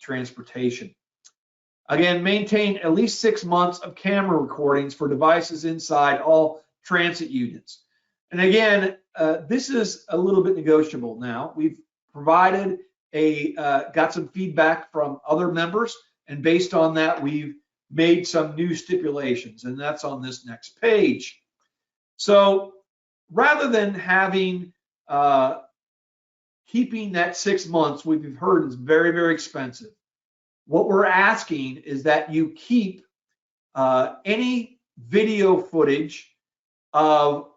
transportation. Again, maintain at least 6 months of camera recordings for devices inside all transit units. And again, this is a little bit negotiable now. We've provided got some feedback from other members, and based on that, we've made some new stipulations, and that's on this next page. So rather than having keeping that 6 months, we've heard is very, very expensive. What we're asking is that you keep any video footage of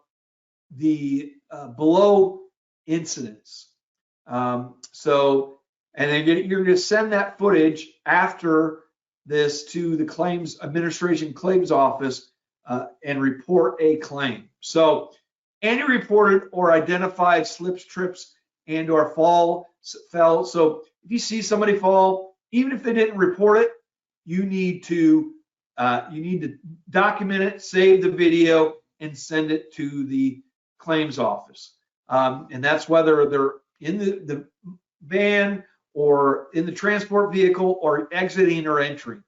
the below incidents. And then you're going to send that footage after this to the claims administration claims office and report a claim. So any reported or identified slips, trips, and or fell. So if you see somebody fall, even if they didn't report it, you need to document it, save the video, and send it to the claims office. And that's whether they're in the van or in the transport vehicle or exiting or entering.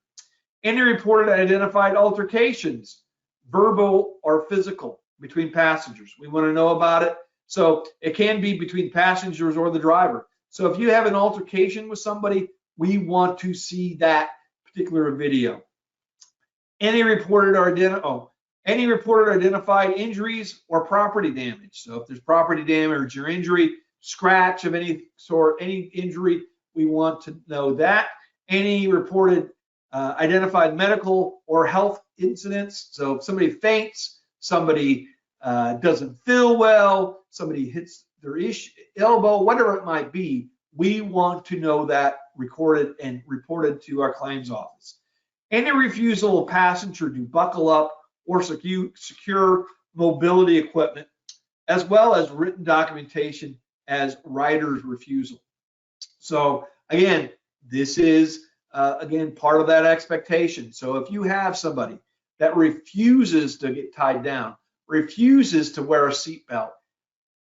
Any reported identified altercations, verbal or physical, between passengers. We want to know about it. So it can be between passengers or the driver. So if you have an altercation with somebody, we want to see that particular video. Any reported or identified injuries or property damage. So if there's property damage or injury, scratch of any sort, any injury, we want to know that. Any reported identified medical or health incidents. So if somebody faints, somebody doesn't feel well, somebody hits their elbow, whatever it might be, we want to know that recorded and reported to our claims office. Any refusal of passenger to buckle up or secure mobility equipment, as well as written documentation as rider's refusal. So again, this is again part of that expectation. So if you have somebody that refuses to get tied down, refuses to wear a seatbelt,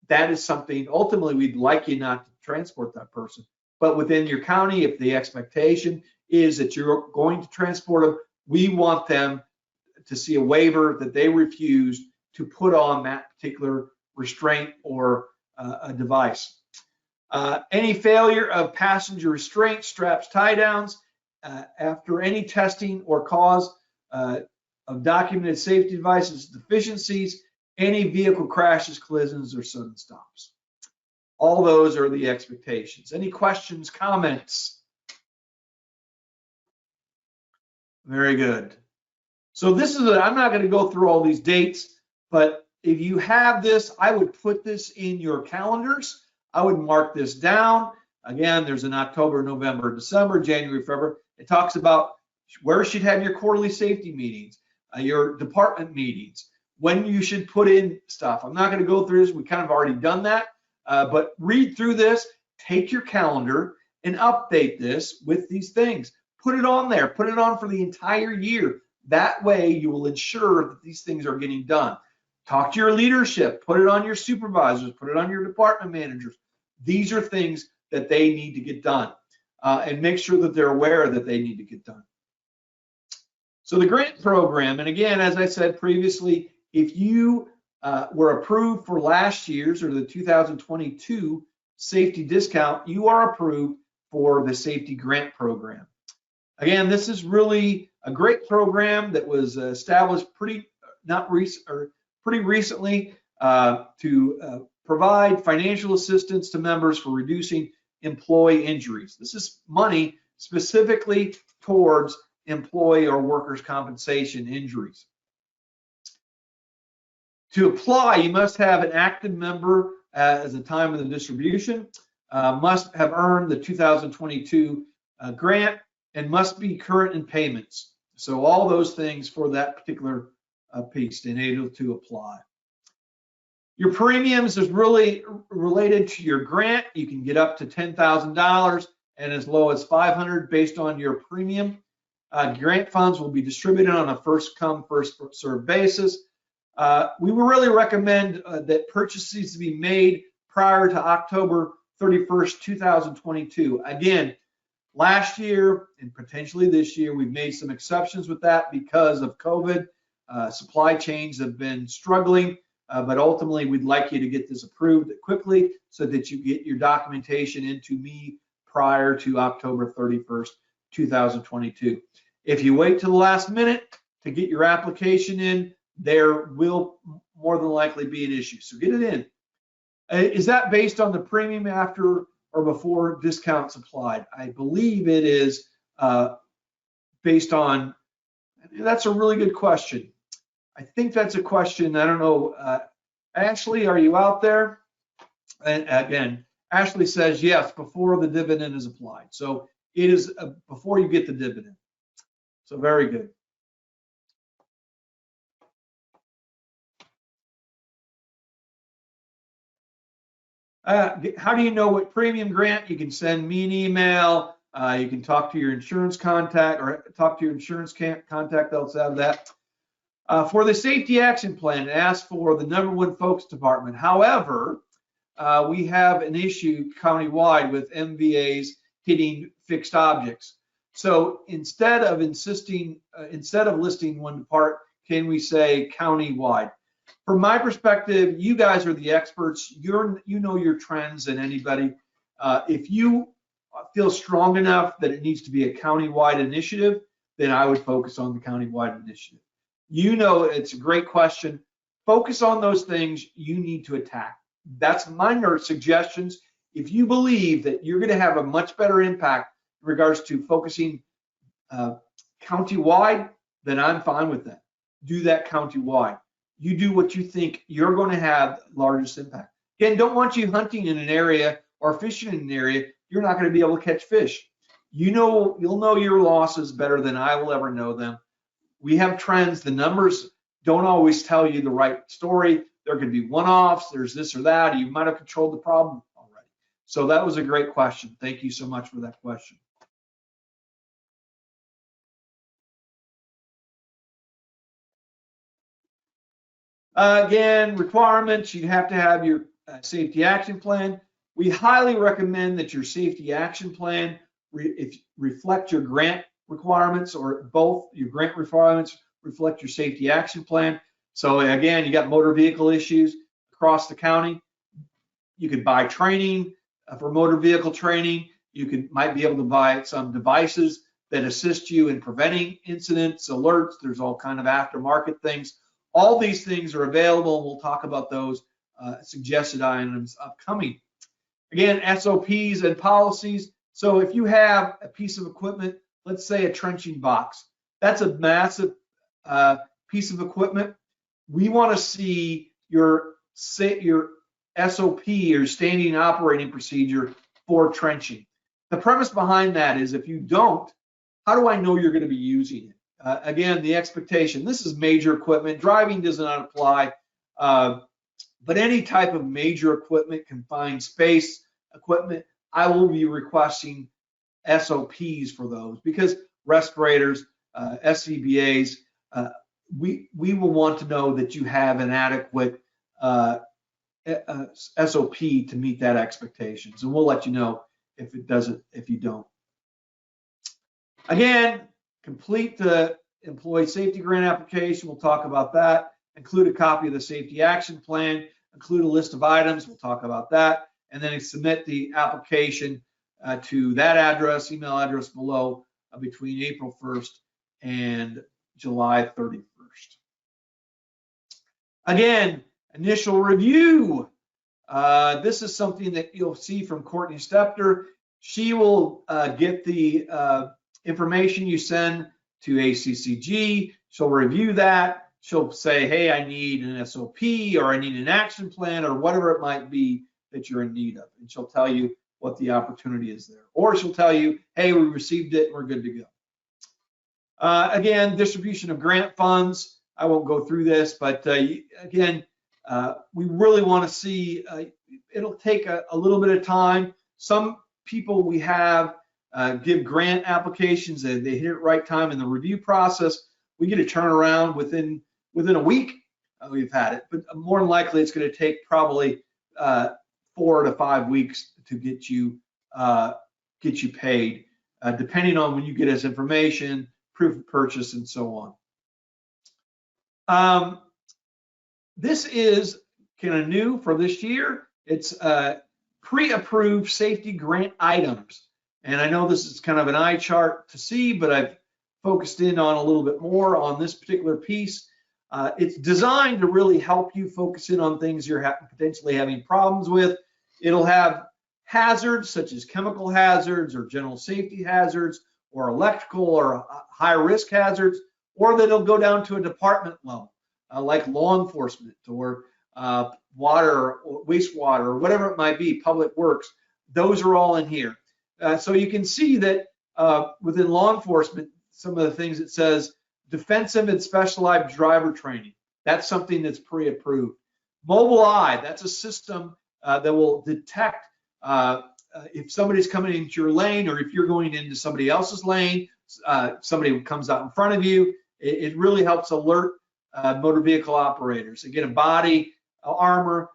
that is something ultimately we'd like you not to transport that person. But within your county, if the expectation is that you're going to transport them, we want them to see a waiver that they refused to put on that particular restraint or a device. Any failure of passenger restraint, straps, tie downs, after any testing or cause of documented safety devices deficiencies, any vehicle crashes, collisions, or sudden stops. All those are the expectations. Any questions, comments? Very good. So this is I'm not going to go through all these dates, but if you have this, I would put this in your calendars. I would mark this down. Again, there's an October, November, December, January, February. It talks about where you should have your quarterly safety meetings, your department meetings, when you should put in stuff. I'm not going to go through this. We kind of already done that, but read through this, take your calendar and update this with these things. Put it on there, put it on for the entire year. That way you will ensure that these things are getting done. Talk to your leadership, put it on your supervisors, put it on your department managers. These are things that they need to get done, and make sure that they're aware that they need to get done. So the grant program, and again, as I said previously, if you were approved for last year's or the 2022 safety discount, you are approved for the safety grant program. Again, this is really a great program that was established pretty recently to provide financial assistance to members for reducing employee injuries. This is money specifically towards employee or workers' compensation injuries. To apply, you must have an active member at the time of the distribution. must have earned the 2022 grant and must be current in payments. So all those things for that particular piece in able to apply. Your premiums is really related to your grant. You can get up to $10,000 and as low as $500 based on your premium. Grant funds will be distributed on a first come, first served basis. We would really recommend that purchases be made prior to October 31st, 2022. Again, last year and potentially this year, we've made some exceptions with that because of COVID. Supply chains have been struggling, but ultimately we'd like you to get this approved quickly so that you get your documentation into me prior to October 31st, 2022. If you wait till the last minute to get your application in, there will more than likely be an issue. So get it in. Is that based on the premium after or before discounts applied? I believe it is based on, that's a really good question. I think that's a question, I don't know. Ashley, are you out there? And again, Ashley says yes, before the dividend is applied. So it is before you get the dividend. So very good. How do you know what premium grant? You can send me an email. You can talk to your insurance contact or talk to your insurance contact. They'll have that. For the safety action plan, ask for the #1 focus department. However, we have an issue countywide with MVAs hitting fixed objects. So instead of listing one department, can we say countywide? From my perspective, you guys are the experts. You know your trends than anybody. If you feel strong enough that it needs to be a countywide initiative, then I would focus on the countywide initiative. You know, it's a great question. Focus on those things you need to attack. That's my suggestions. If you believe that you're going to have a much better impact in regards to focusing countywide, then I'm fine with that. Do that countywide. You do what you think you're going to have largest impact. Again, don't want you hunting in an area or fishing in an area you're not going to be able to catch fish. You'll know your losses better than I will ever know them. We have trends. The numbers don't always tell you the right story. There could be one-offs. There's this or that. You might have controlled the problem already. So that was a great question. Thank you so much for that question. Again, requirements, you have to have your safety action plan. We highly recommend that your safety action plan reflect your grant requirements, or both your grant requirements reflect your safety action plan. So again, you got motor vehicle issues across the county. You could buy training for motor vehicle training. You might be able to buy some devices that assist you in preventing incidents, alerts. There's all kind of aftermarket things. All these things are available, and we'll talk about those suggested items upcoming. Again, SOPs and policies. So if you have a piece of equipment, let's say a trenching box, that's a massive piece of equipment. We want to see your SOP, your standing operating procedure for trenching. The premise behind that is, if you don't, how do I know you're going to be using it? Again, the expectation, this is major equipment. Driving does not apply, but any type of major equipment, confined space equipment, I will be requesting SOPs for those, because respirators, SCBAs, we will want to know that you have an adequate SOP to meet that expectations, and we'll let you know if you don't. Again, complete the employee safety grant application. We'll talk about that. Include a copy of the safety action plan. Include a list of items. We'll talk about that. And then submit the application to that address, email address below, between April 1st and July 31st. Again, initial review. This is something that you'll see from Courtney Stepter. She will get the information you send to ACCG. She'll review that. She'll say, hey, I need an SOP, or I need an action plan, or whatever it might be that you're in need of. And she'll tell you what the opportunity is there. Or she'll tell you, hey, we received it and we're good to go. Again, distribution of grant funds. I won't go through this, but again, we really want to see, it'll take a little bit of time. Some people we have give grant applications, and they hit it right time in the review process. We get a turnaround within a week. We've had it, but more than likely it's going to take probably 4 to 5 weeks to get you paid, depending on when you get us information, proof of purchase, and so on. This is kind of new for this year. It's pre-approved safety grant items. And I know this is kind of an eye chart to see, but I've focused in on a little bit more on this particular piece. It's designed to really help you focus in on things you're potentially having problems with. It'll have hazards such as chemical hazards or general safety hazards or electrical or high risk hazards, or that it'll go down to a department level, like law enforcement or water or wastewater or whatever it might be, public works. Those are all in here. So you can see that within law enforcement, some of the things it says, defensive and specialized driver training. That's something that's pre-approved. Mobile Eye, that's a system that will detect if somebody's coming into your lane or if you're going into somebody else's lane, somebody comes out in front of you. It really helps alert motor vehicle operators. Again, a body, armor,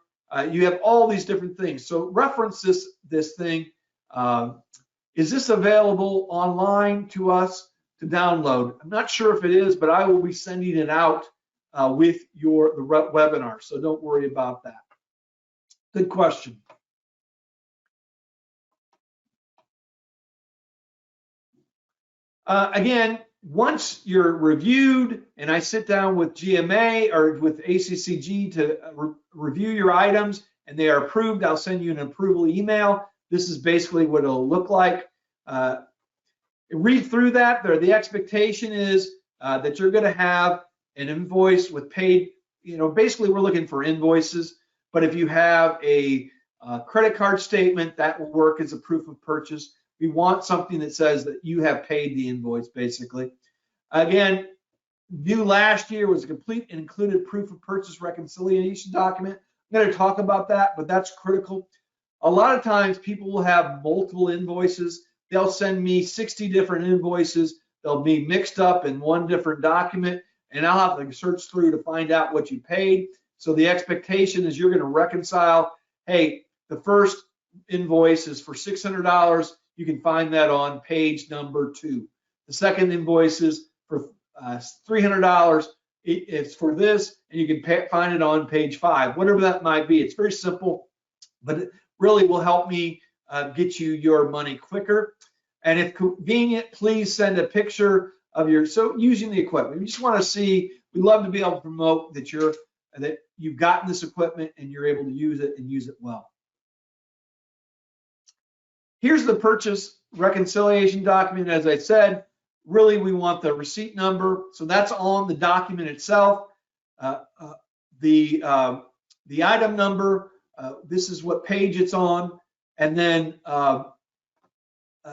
you have all these different things. So reference this thing. Is this available online to us to download? I'm not sure if it is, but I will be sending it out with the webinar, so don't worry about that. Good question. Again, once you're reviewed and I sit down with GMA or with ACCG to review your items and they are approved, I'll send you an approval email. This is basically what it'll look like. Read through that. The expectation is that you're going to have an invoice with paid, basically we're looking for invoices, but if you have a credit card statement, that will work as a proof of purchase. We want something that says that you have paid the invoice, basically. Again, new last year was a complete and included proof of purchase reconciliation document. I'm going to talk about that, but that's critical. A lot of times people will have multiple invoices. They'll send me 60 different invoices. They'll be mixed up in one different document, and I'll have to search through to find out what you paid. So the expectation is you're going to reconcile, hey, the first invoice is for $600. You can find that on page number 2. The second invoice is for $300. It's for this, and you can find it on page 5, whatever that might be. It's very simple, but it really will help me get you your money quicker. And if convenient, please send a picture of using the equipment. We just want to see, we love to be able to promote that you've gotten this equipment and you're able to use it and use it well. Here's the purchase reconciliation document. As I said, really we want the receipt number. So that's on the document itself. The item number, this is what page it's on. And then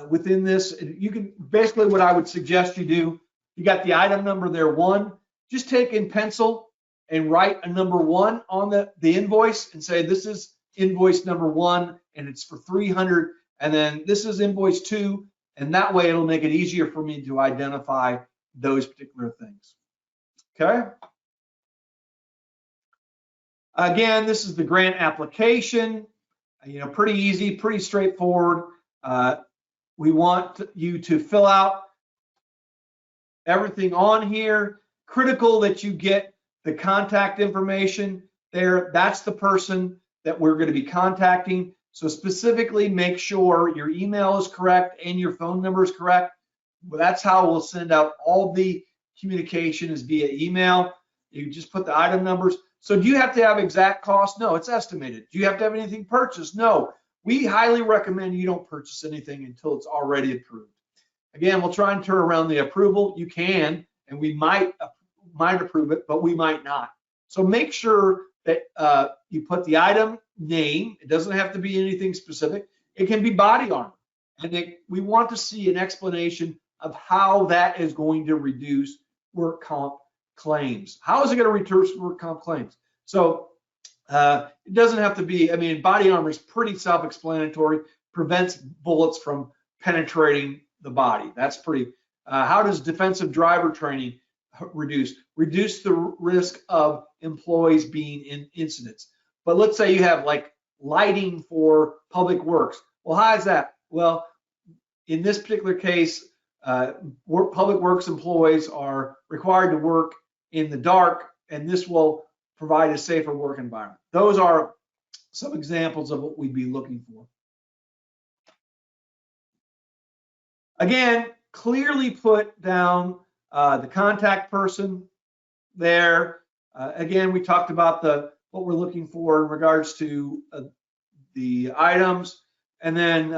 within this, you can basically what I would suggest you do, you got the item number there, 1, just take in pencil and write a number 1 on the invoice and say this is invoice number 1 and it's for $300, and then this is invoice 2, and that way it'll make it easier for me to identify those particular things. Okay. Again, this is the grant application. Pretty easy, pretty straightforward. We want you to fill out everything on here. Critical that you get the contact information there. That's the person that we're going to be contacting. So specifically make sure your email is correct and your phone number is correct. That's how we'll send out all the communication is via email. You just put the item numbers. So do you have to have exact cost? No, it's estimated. Do you have to have anything purchased? No. We highly recommend you don't purchase anything until it's already approved. Again, we'll try and turn around the approval. You can, and we might approve it, but we might not. So make sure that you put the item name. It doesn't have to be anything specific. It can be body armor. And we want to see an explanation of how that is going to reduce work comp claims. How is it going to reduce work comp claims? So it doesn't have to be, I mean, body armor is pretty self-explanatory, prevents bullets from penetrating the body. That's pretty, how does defensive driver training reduce the risk of employees being in incidents? But let's say you have like lighting for public works. Well, how is that? Well, in this particular case, public works employees are required to work in the dark, and this will provide a safer work environment. Those are some examples of what we'd be looking for. Again, clearly put down the contact person there. Again, we talked about what we're looking for in regards to the items. And then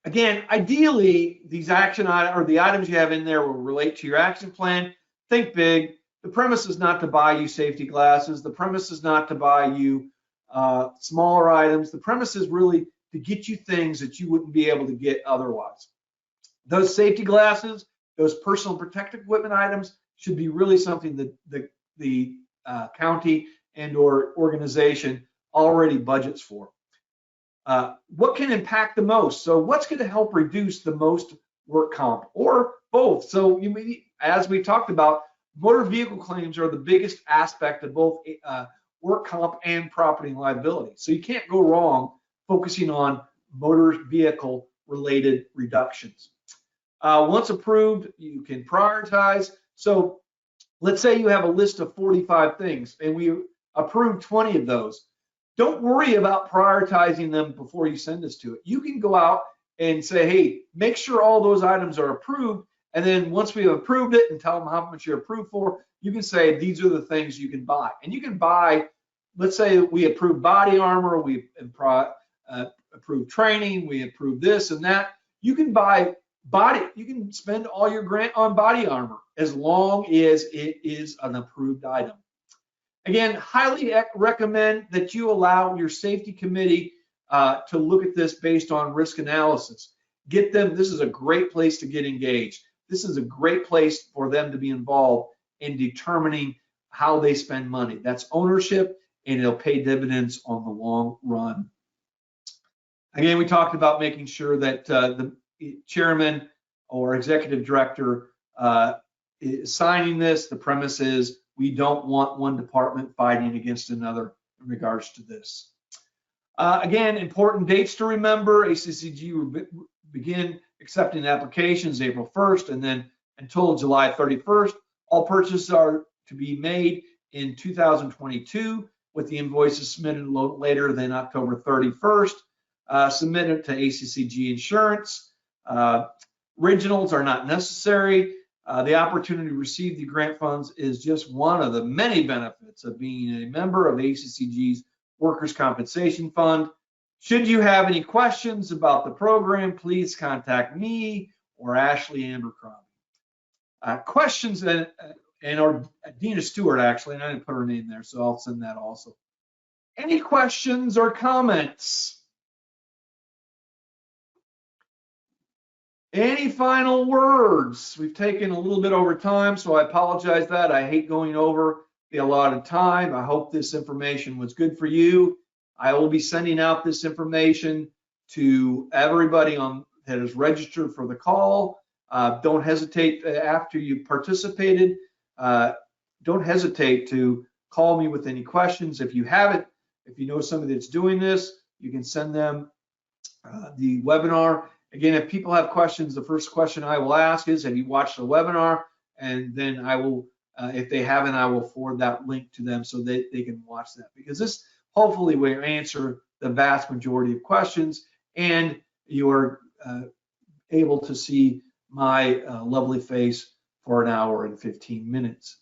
again, ideally, these action items or the items you have in there will relate to your action plan. Think big. The premise is not to buy you safety glasses. The premise is not to buy you smaller items. The premise is really to get you things that you wouldn't be able to get otherwise. Those safety glasses, those personal protective equipment items should be really something that the county and or organization already budgets for. What can impact the most? So what's going to help reduce the most work comp, or both? So as we talked about, motor vehicle claims are the biggest aspect of both work comp and property and liability. So you can't go wrong focusing on motor vehicle related reductions. Once approved, you can prioritize. So let's say you have a list of 45 things and we approve 20 of those. Don't worry about prioritizing them before you send this to it. You can go out and say, hey, make sure all those items are approved. And then once we have approved it and tell them how much you're approved for, you can say, these are the things you can buy. And you can buy, let's say we approve body armor, we approve training, we approve this and that. You can buy you can spend all your grant on body armor as long as it is an approved item. Again, highly recommend that you allow your safety committee to look at this based on risk analysis. Get them, this is a great place to get engaged. This is a great place for them to be involved in determining how they spend money. That's ownership, and it'll pay dividends on the long run. Again, we talked about making sure that the chairman or executive director is signing this. The premise is we don't want one department fighting against another in regards to this. Again, important dates to remember. ACCG will begin accepting applications April 1st and then until July 31st. All purchases are to be made in 2022 with the invoices submitted later than October 31st. Submitted to ACCG insurance. Originals are not necessary. The opportunity to receive the grant funds is just one of the many benefits of being a member of ACCG's Workers' Compensation Fund. Should you have any questions about the program, please contact me or Ashley Abercrombie. Questions or Dina Stewart, actually, and I didn't put her name there, so I'll send that also. Any questions or comments? Any final words? We've taken a little bit over time, so I apologize that. I hate going over the allotted time. I hope this information was good for you. I will be sending out this information to everybody that is registered for the call. Don't hesitate after you participated. Don't hesitate to call me with any questions. If you haven't, if you know somebody that's doing this, you can send them the webinar. Again, if people have questions, the first question I will ask is, have you watched the webinar? And then I will, if they haven't, I will forward that link to them so that they can watch that, because this hopefully will answer the vast majority of questions and you're able to see my lovely face for an hour and 15 minutes.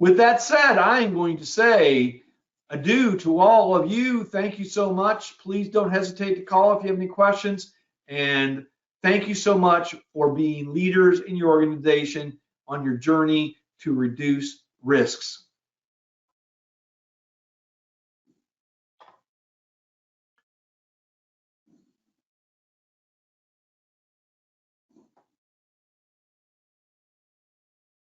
With that said, I am going to say adieu to all of you. Thank you so much. Please don't hesitate to call if you have any questions. And thank you so much for being leaders in your organization on your journey to reduce risks.